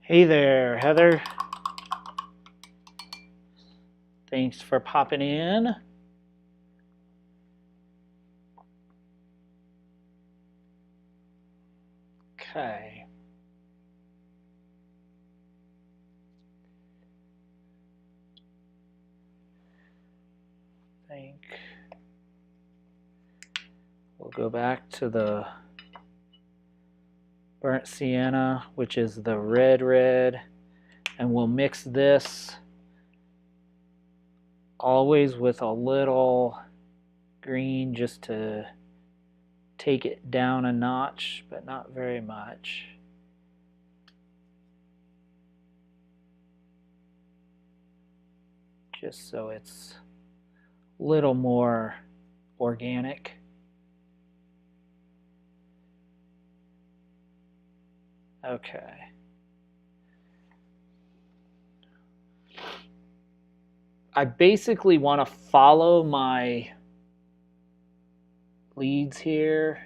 Hey there, Heather. Thanks for popping in. Okay. I think we'll go back to the burnt sienna, which is the red, and we'll mix this always with a little green just to take it down a notch, but not very much. Just so it's a little more organic. Okay. I basically want to follow my leads here.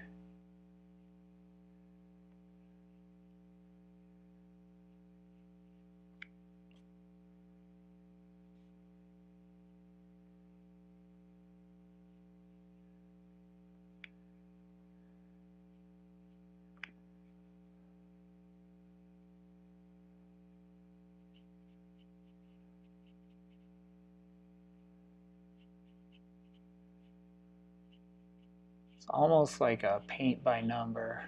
It's almost like a paint by number.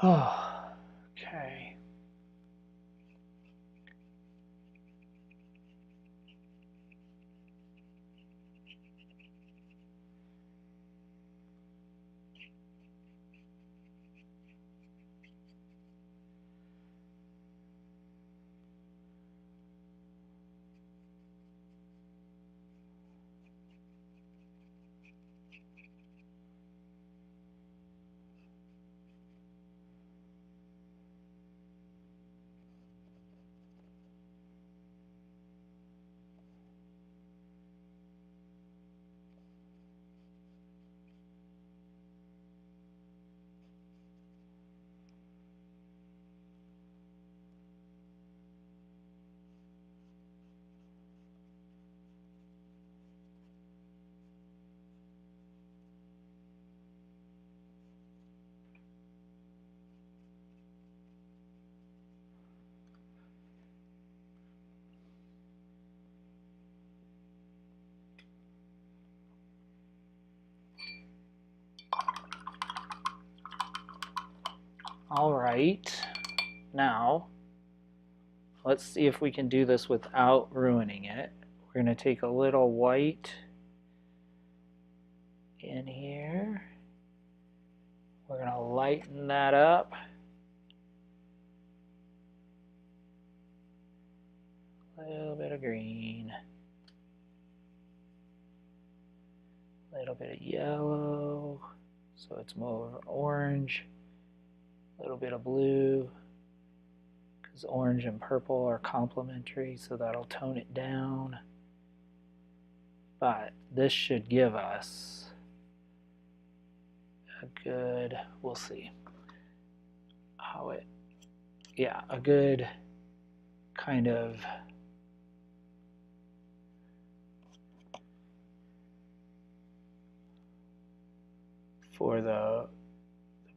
Oh, okay. All right, now let's see if we can do this without ruining it. We're going to take a little white in here. We're going to lighten that up. A little bit of green. A little bit of yellow, so it's more orange. A little bit of blue, because orange and purple are complementary, so that'll tone it down. But this should give us a good, we'll see how it, yeah, a good kind of for the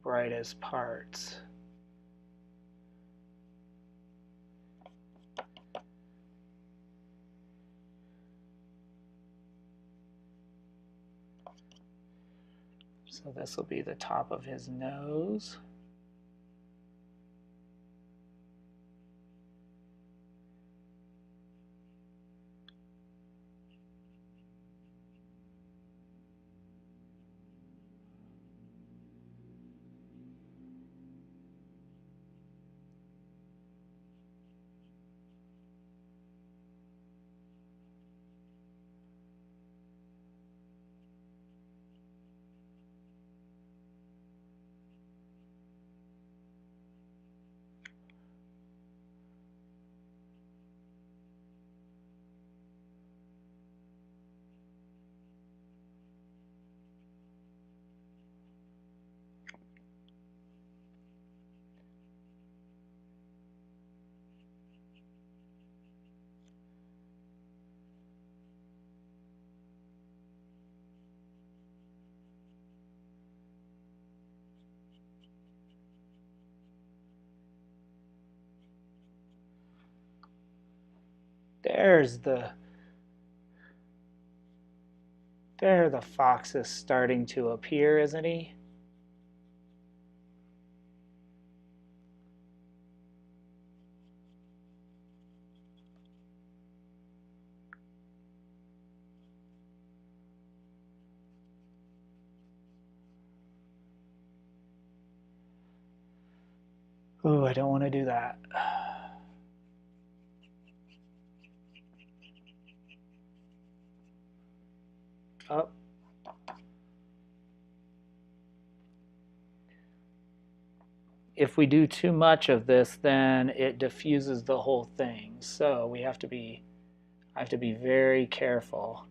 brightest parts. So this will be the top of his nose. There the fox is starting to appear, isn't he? Oh, I don't want to do that. Oh. If we do too much of this, then it diffuses the whole thing. So we have to be, I have to be very careful.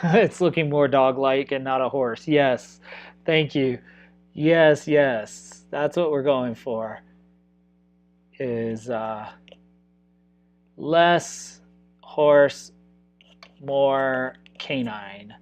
It's looking more dog-like and not a horse. Yes. Thank you. Yes, yes. That's what we're going for. Is less horse, more canine.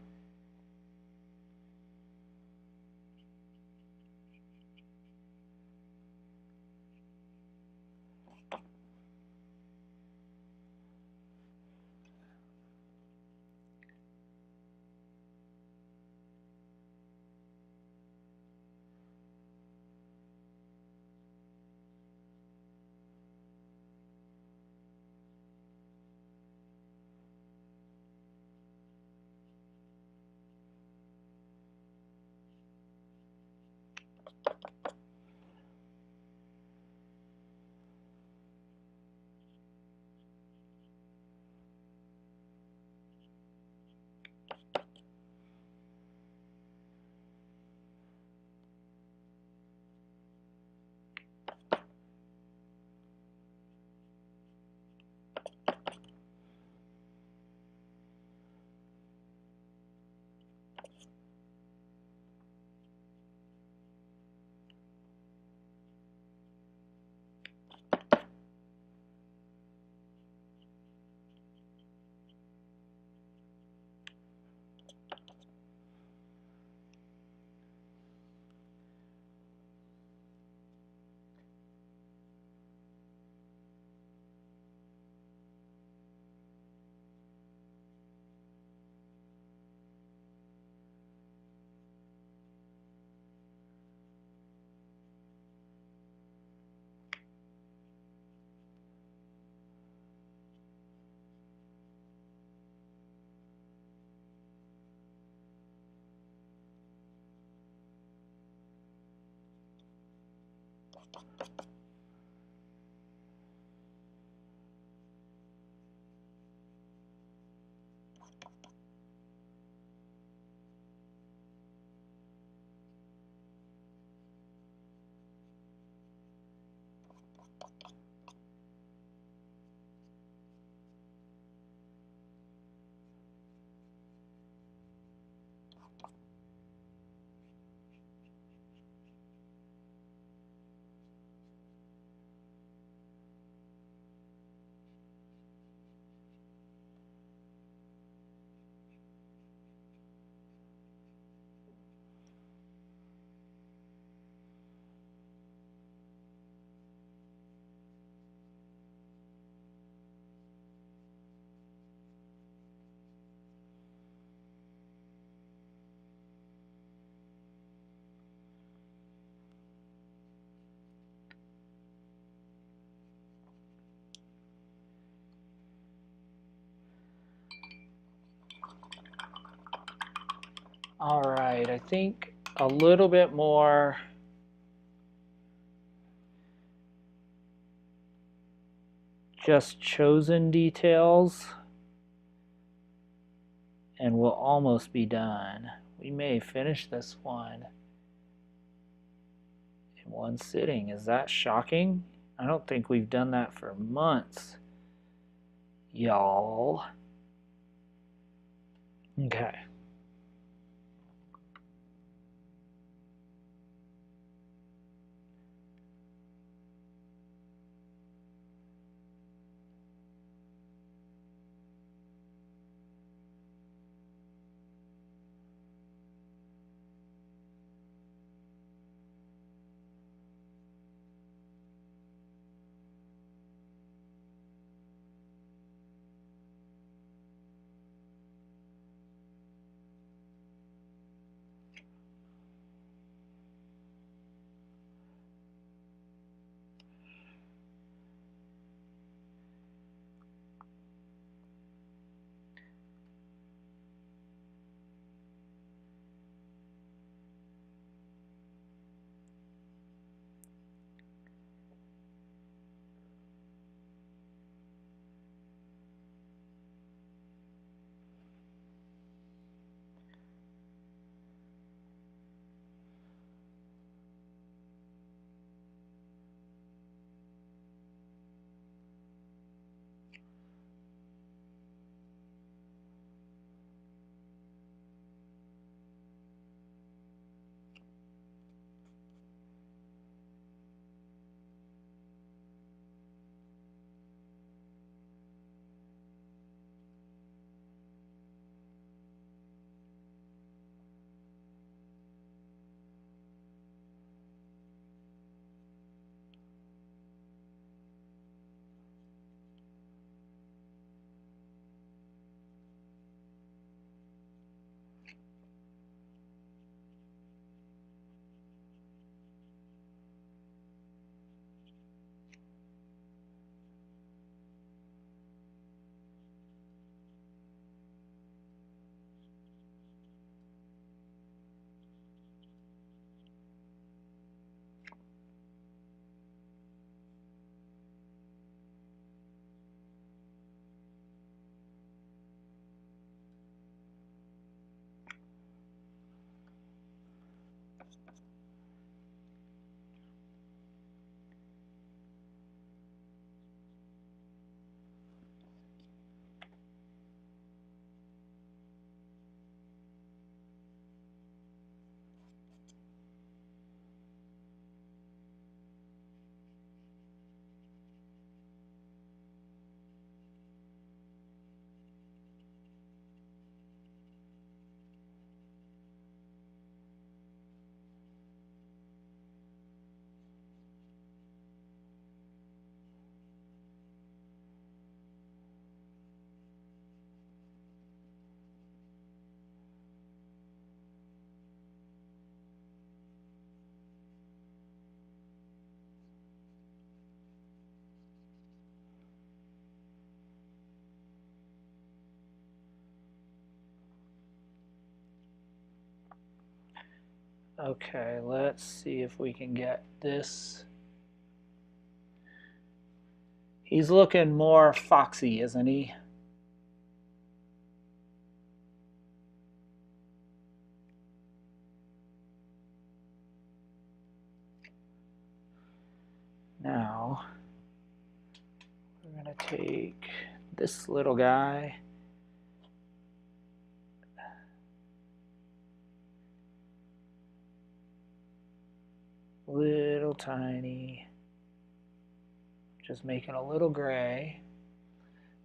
All right, I think a little bit more just chosen details and we'll almost be done. We may finish this one in one sitting. Is that shocking? I don't think we've done that for months, y'all. Okay. Okay, let's see if we can get this. He's looking more foxy, isn't he? Now, we're going to take this little guy. Little tiny. Just making a little gray.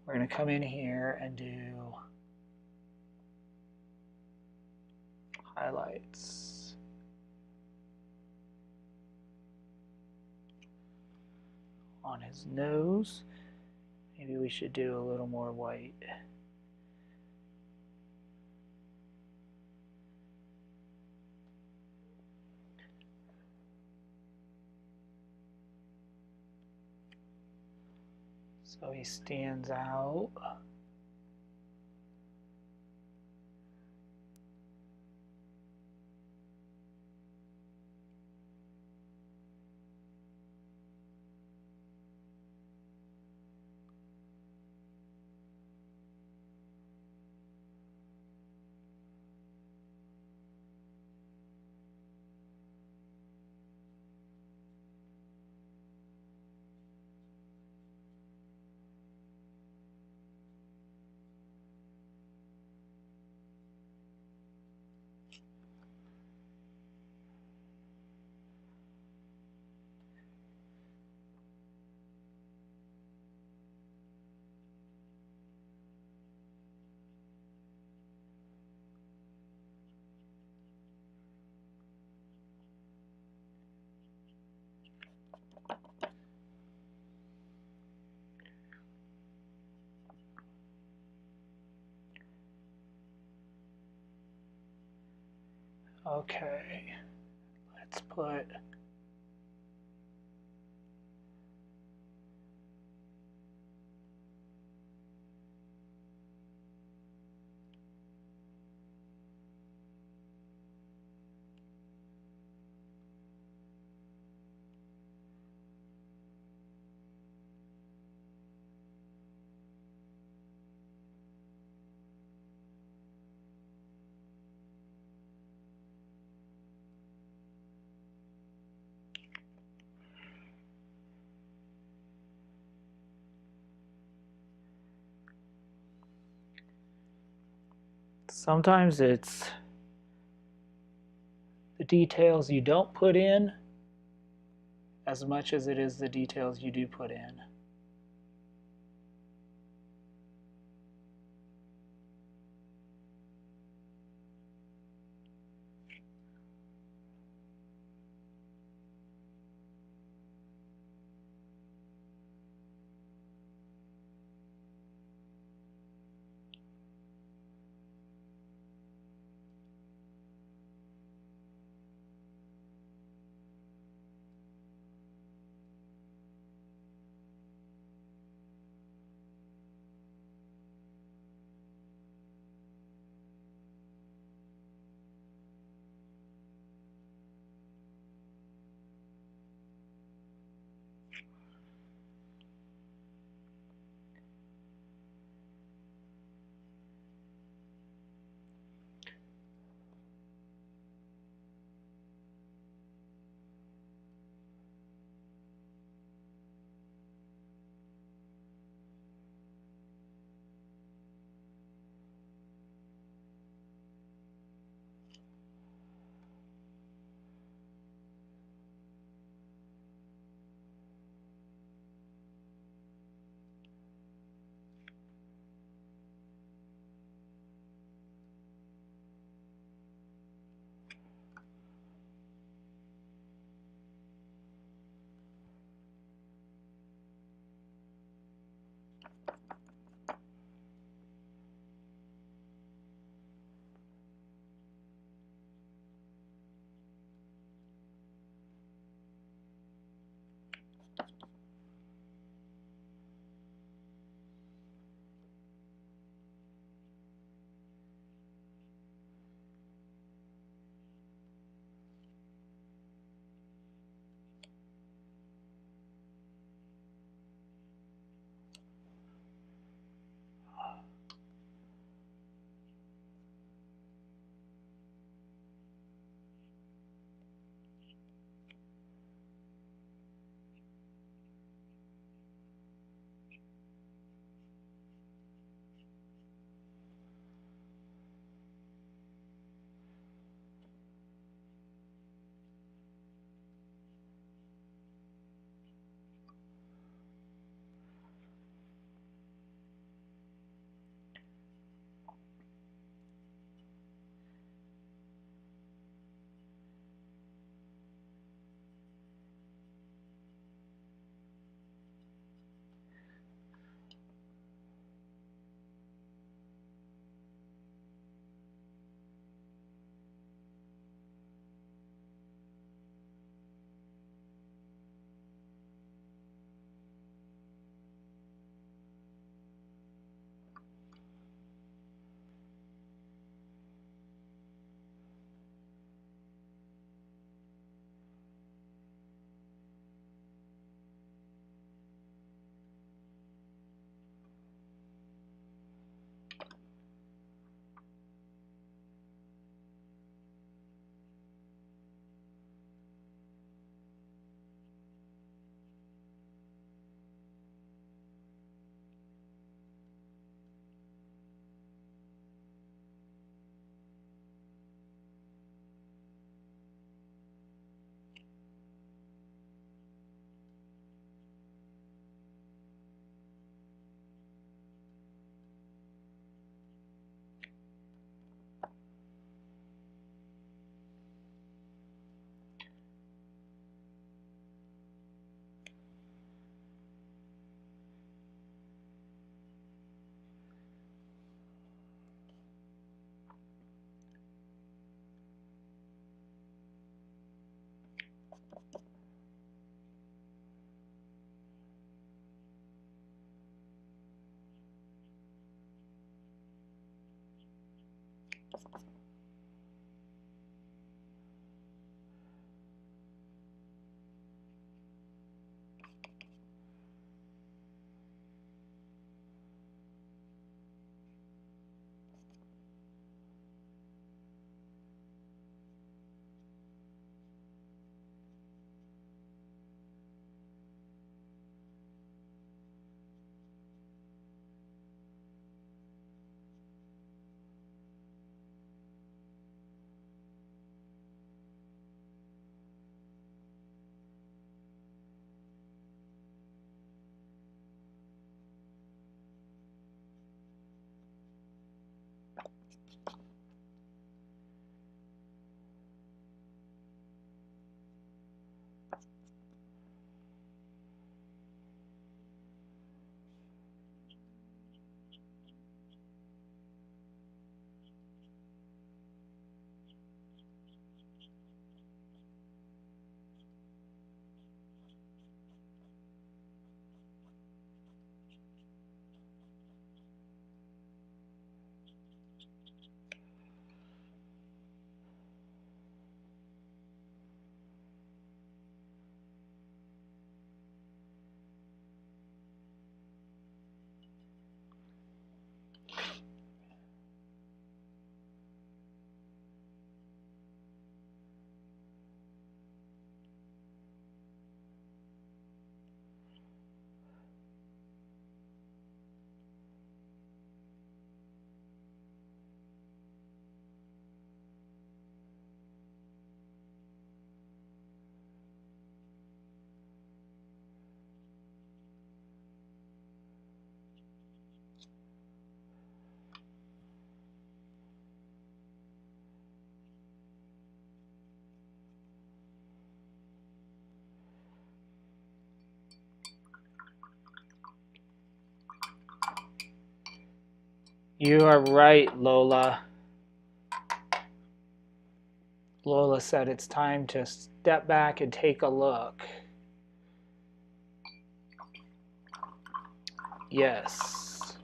We're going to come in here and do highlights. On his nose. Maybe we should do a little more white. So he stands out. Okay, let's put sometimes it's the details you don't put in as much as it is the details you do put in. You are right, Lola. Lola said it's time to step back and take a look. Yes.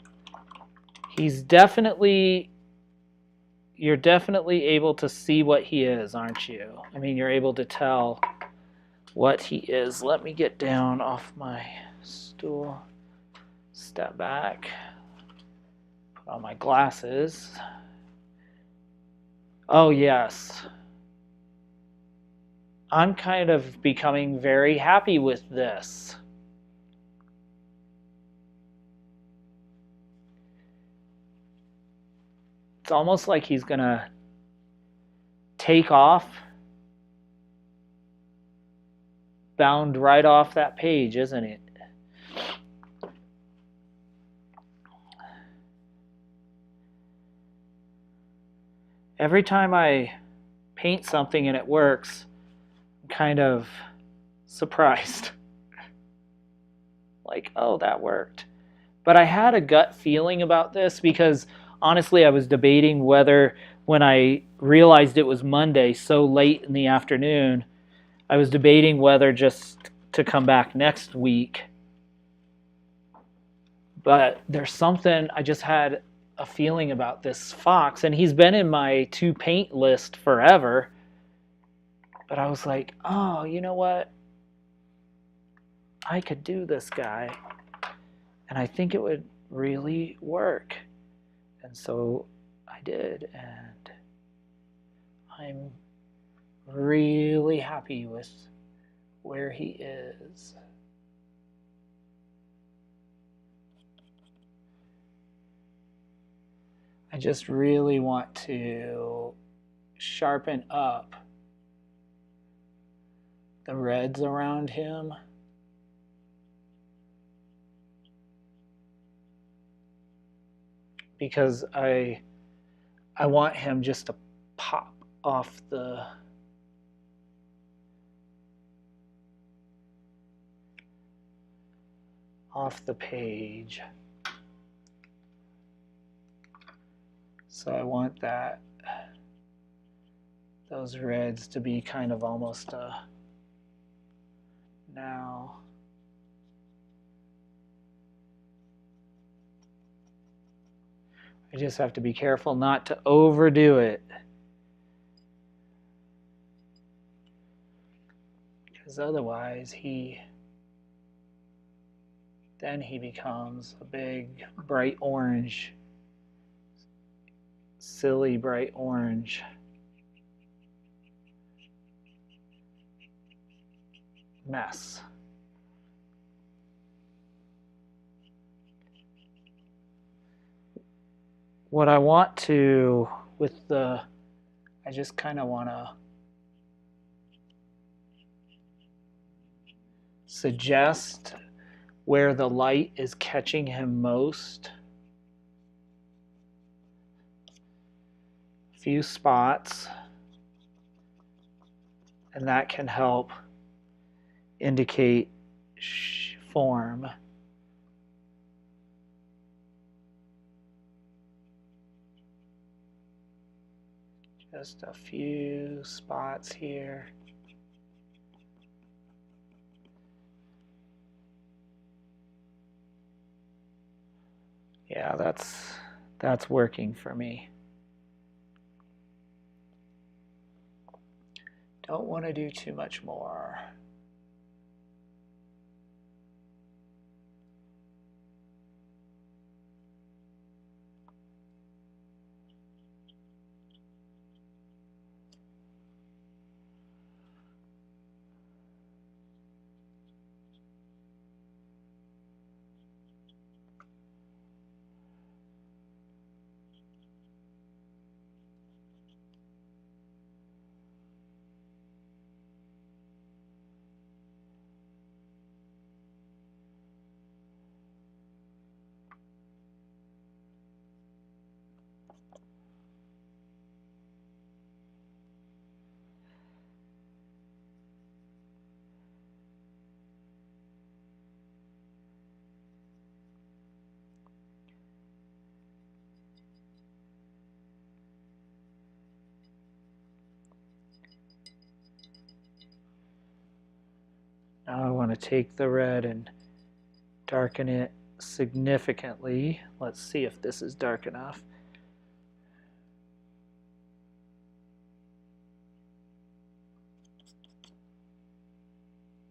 He's definitely, you're definitely able to see what he is, aren't you? I mean, you're able to tell what he is. Let me get down off my stool. Step back. Put on my glasses. Oh, yes. I'm kind of becoming very happy with this. It's almost like he's going to take off, bound right off that page, isn't it? Every time I paint something and it works, I'm kind of surprised. Like, oh, that worked. But I had a gut feeling about this because honestly, I was debating whether, when I realized it was Monday so late in the afternoon, I was debating whether just to come back next week. But there's something, I just had a feeling about this fox, and he's been in my to paint list forever. But I was like, oh, you know what? I could do this guy, and I think it would really work. And so I did, and I'm really happy with where he is. I just really want to sharpen up the reds around him. Because I want him just to pop off the page. So I want those reds to be kind of almost now. I just have to be careful not to overdo it. Because otherwise then he becomes a big bright orange, silly bright orange mess. What I want to, I just kind of want to suggest where the light is catching him most. A few spots. And that can help indicate form. Just a few spots here. Yeah, that's working for me. Don't want to do too much more. Now I want to take the red and darken it significantly. Let's see if this is dark enough.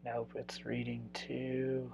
Nope, it's reading too.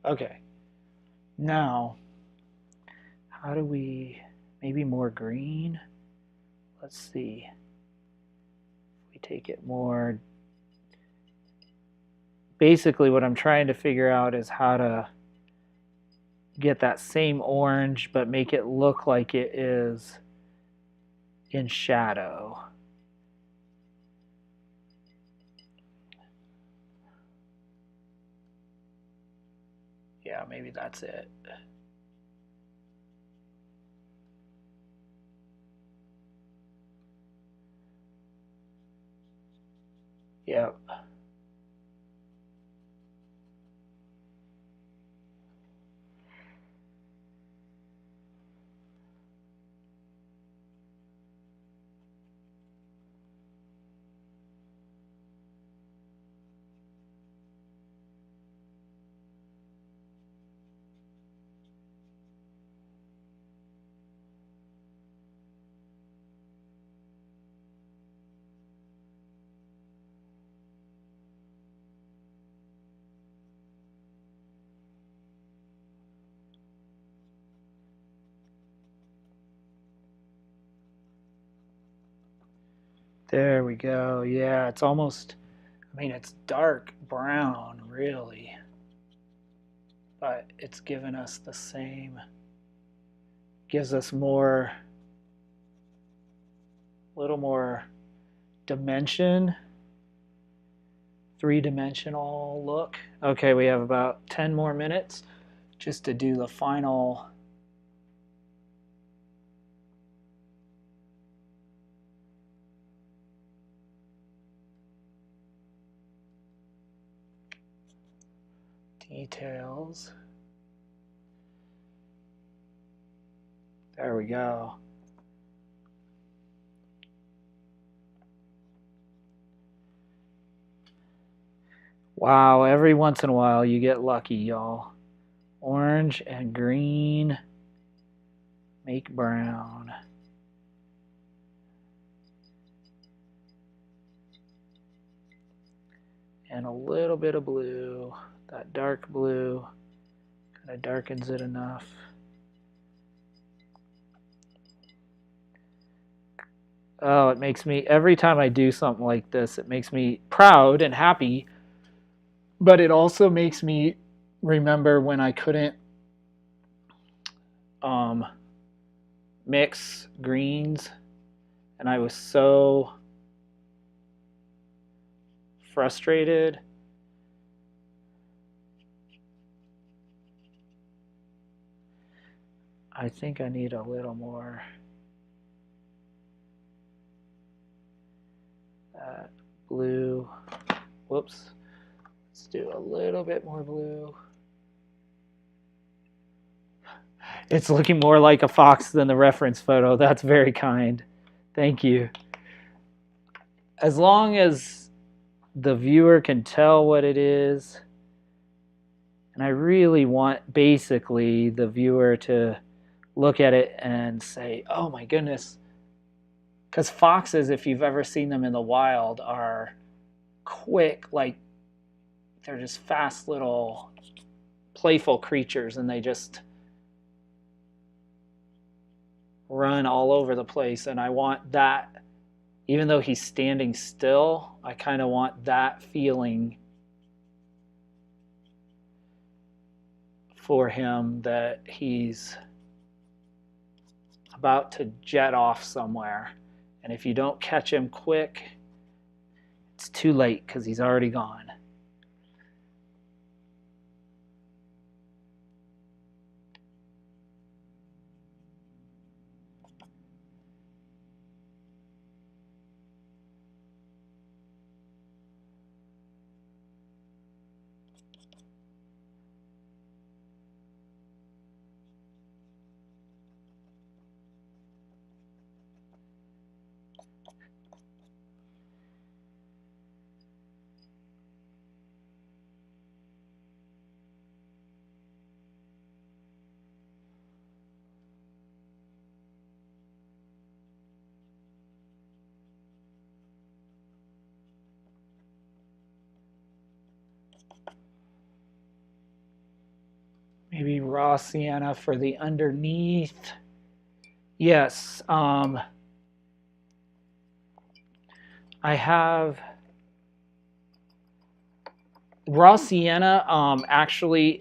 Okay, now how do we, maybe more green? Let's see. If we take it more, basically what I'm trying to figure out is how to get that same orange but make it look like it is in shadow. Yeah, maybe that's it. Yep. There we go. Yeah, it's almost, I mean, it's dark brown, really. But it's given us the same, gives us more, a little more dimension, three-dimensional look. Okay, we have about 10 more minutes just to do the final details. There we go. Wow, every once in a while you get lucky, y'all. Orange and green make brown. And a little bit of blue. That dark blue kind of darkens it enough. Oh, it makes me, every time I do something like this, it makes me proud and happy. But it also makes me remember when I couldn't mix greens, and I was so frustrated. I think I need a little more blue. Whoops. Let's do a little bit more blue. It's looking more like a fox than the reference photo. That's very kind. Thank you. As long as the viewer can tell what it is, and I really want basically the viewer to look at it and say, oh my goodness. Because foxes, if you've ever seen them in the wild, are quick, like they're just fast little playful creatures, and they just run all over the place. And I want that even though he's standing still, I kind of want that feeling for him that he's about to jet off somewhere. And if you don't catch him quick, it's too late because he's already gone. Maybe raw sienna for the underneath. Yes, I have raw sienna. Actually,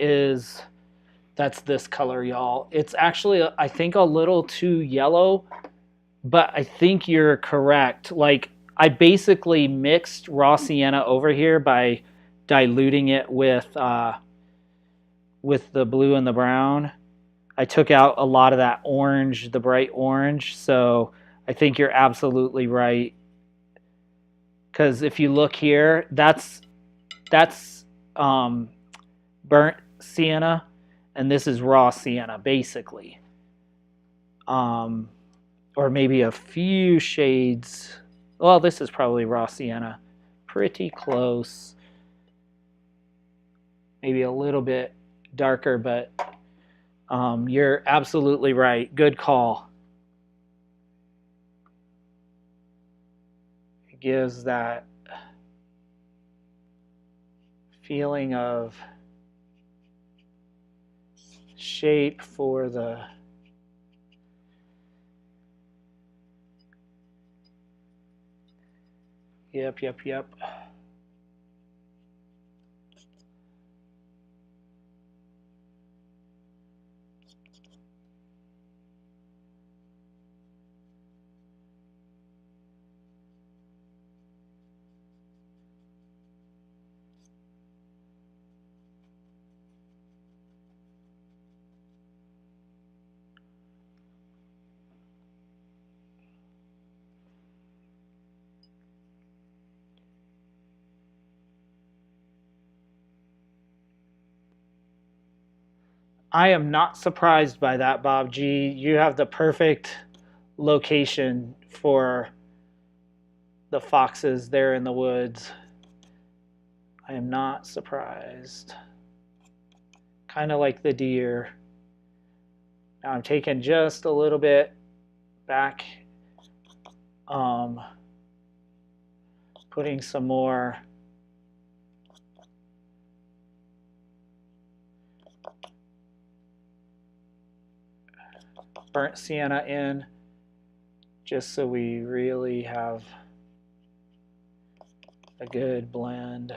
that's this color, y'all. It's actually, I think, a little too yellow, but I think you're correct. Like, I basically mixed raw sienna over here by diluting it with the blue and the brown. I took out a lot of that orange, the bright orange. So I think you're absolutely right. Because if you look here, that's burnt sienna, and this is raw sienna, basically. Or maybe a few shades. Well, this is probably raw sienna. Pretty close. Maybe a little bit darker, but you're absolutely right. Good call. It gives that feeling of shape for the Yep. I am not surprised by that, Bob G. You have the perfect location for the foxes there in the woods. I am not surprised. Kind of like the deer. Now I'm taking just a little bit back, putting some more burnt sienna in, just so we really have a good blend.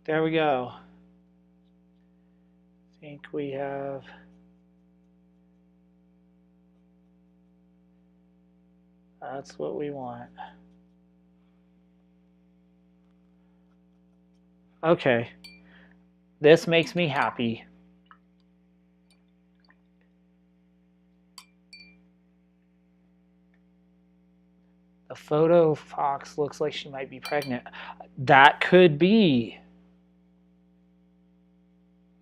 There we go. I think we have that's what we want. Okay. This makes me happy. The photo fox looks like she might be pregnant. That could be.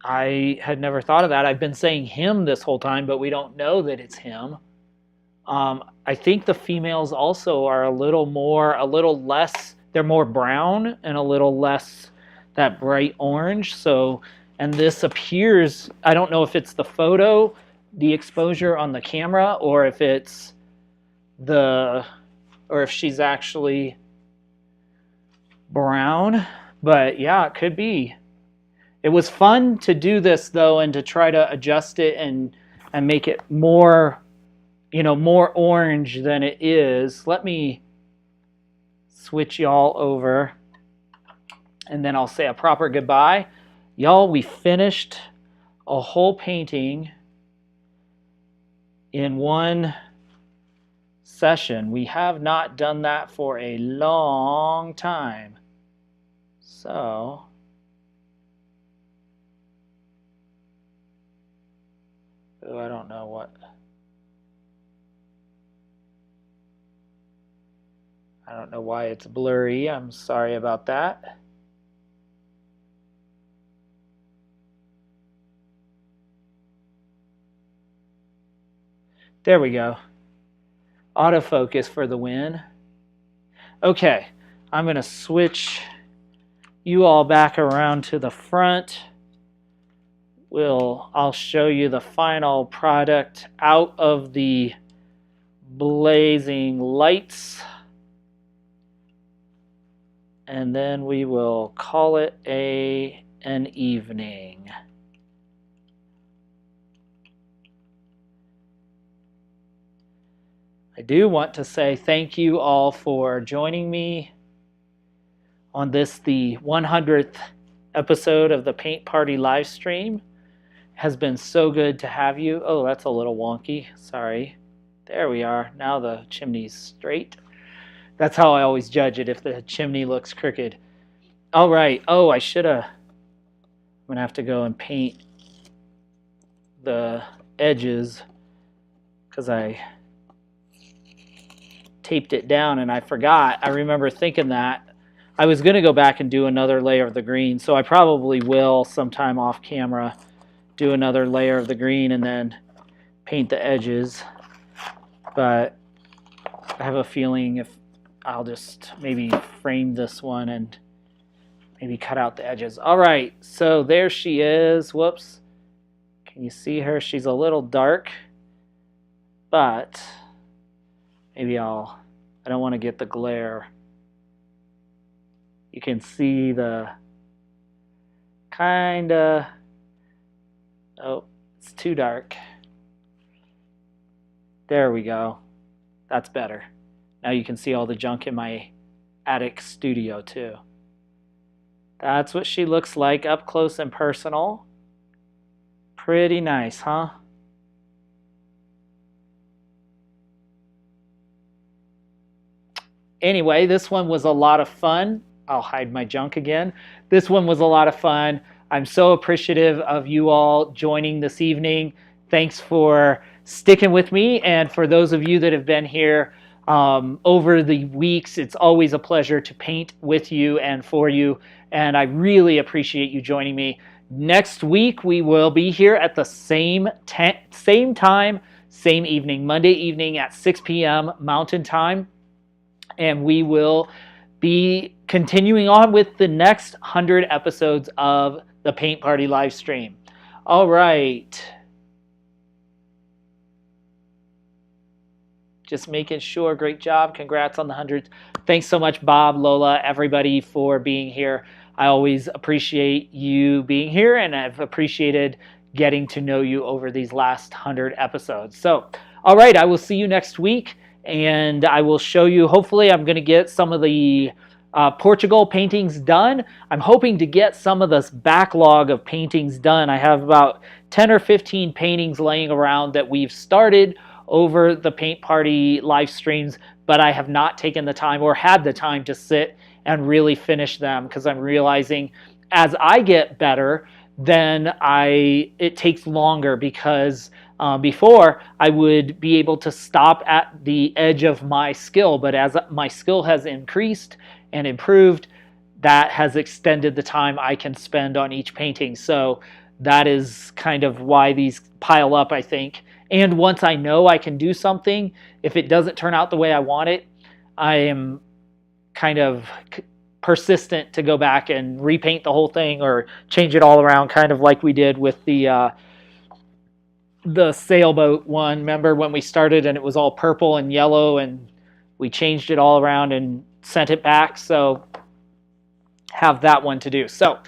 I had never thought of that. I've been saying him this whole time, but we don't know that it's him. I think the females also are a little less, they're more brown and a little less that bright orange. So And this appears, I don't know if it's the photo, the exposure on the camera, or if it's or if she's actually brown. But yeah, it could be. It was fun to do this though, and to try to adjust it and make it more, more orange than it is. Let me switch y'all over, and then I'll say a proper goodbye. Y'all, we finished a whole painting in one session. We have not done that for a long time. So I don't know what. I don't know why it's blurry. I'm sorry about that. There we go. Autofocus for the win. Okay, I'm going to switch you all back around to the front. I'll show you the final product out of the blazing lights, and then we will call it an evening. I do want to say thank you all for joining me on this, the 100th episode of the Paint Party live stream. It has been so good to have you. Oh, that's a little wonky. Sorry. There we are. Now the chimney's straight. That's how I always judge it, if the chimney looks crooked. All right. Oh, I'm going to have to go and paint the edges because I taped it down and I forgot. I remember thinking that I was going to go back and do another layer of the green, so I probably will sometime off camera do another layer of the green and then paint the edges. But I have a feeling if I'll just maybe frame this one and maybe cut out the edges. All right, so there she is. Whoops. Can you see her? She's a little dark, but maybe I don't want to get the glare. You can see the oh, it's too dark. There we go. That's better. Now you can see all the junk in my attic studio too. That's what she looks like up close and personal. Pretty nice, huh? Anyway, this one was a lot of fun. I'll hide my junk again. This one was a lot of fun. I'm so appreciative of you all joining this evening. Thanks for sticking with me. And for those of you that have been here over the weeks, it's always a pleasure to paint with you and for you. And I really appreciate you joining me. Next week, we will be here at the same time, same evening, Monday evening at 6 p.m. Mountain Time. And we will be continuing on with the next 100 episodes of the Paint Party live stream. All right. Just making sure. Great job. Congrats on the 100. Thanks so much, Bob, Lola, everybody for being here. I always appreciate you being here, and I've appreciated getting to know you over these last 100 episodes. So, all right, I will see you next week. And I will show you, hopefully I'm going to get some of the Portugal paintings done. I'm hoping to get some of this backlog of paintings done. I have about 10 or 15 paintings laying around that we've started over the Paint Party live streams, but I have not taken the time or had the time to sit and really finish them, because I'm realizing as I get better, then it takes longer, because before I would be able to stop at the edge of my skill, but as my skill has increased and improved, that has extended the time I can spend on each painting. So that is kind of why these pile up, I think. And once I know I can do something, if it doesn't turn out the way I want it, I am kind of persistent to go back and repaint the whole thing or change it all around, kind of like we did with the sailboat one. Remember when we started and it was all purple and yellow, and we changed it all around and sent it back? So have that one to do. So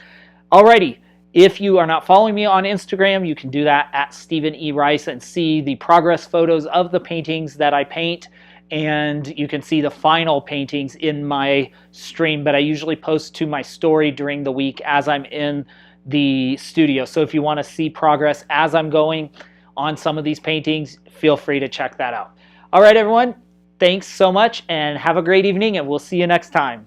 alrighty, if you are not following me on Instagram, you can do that at Stephen E. Rice and see the progress photos of the paintings that I paint, and you can see the final paintings in my stream, but I usually post to my story during the week as I'm in the studio. So if you want to see progress as I'm going on some of these paintings, feel free to check that out. All right, everyone, thanks so much and have a great evening, and we'll see you next time.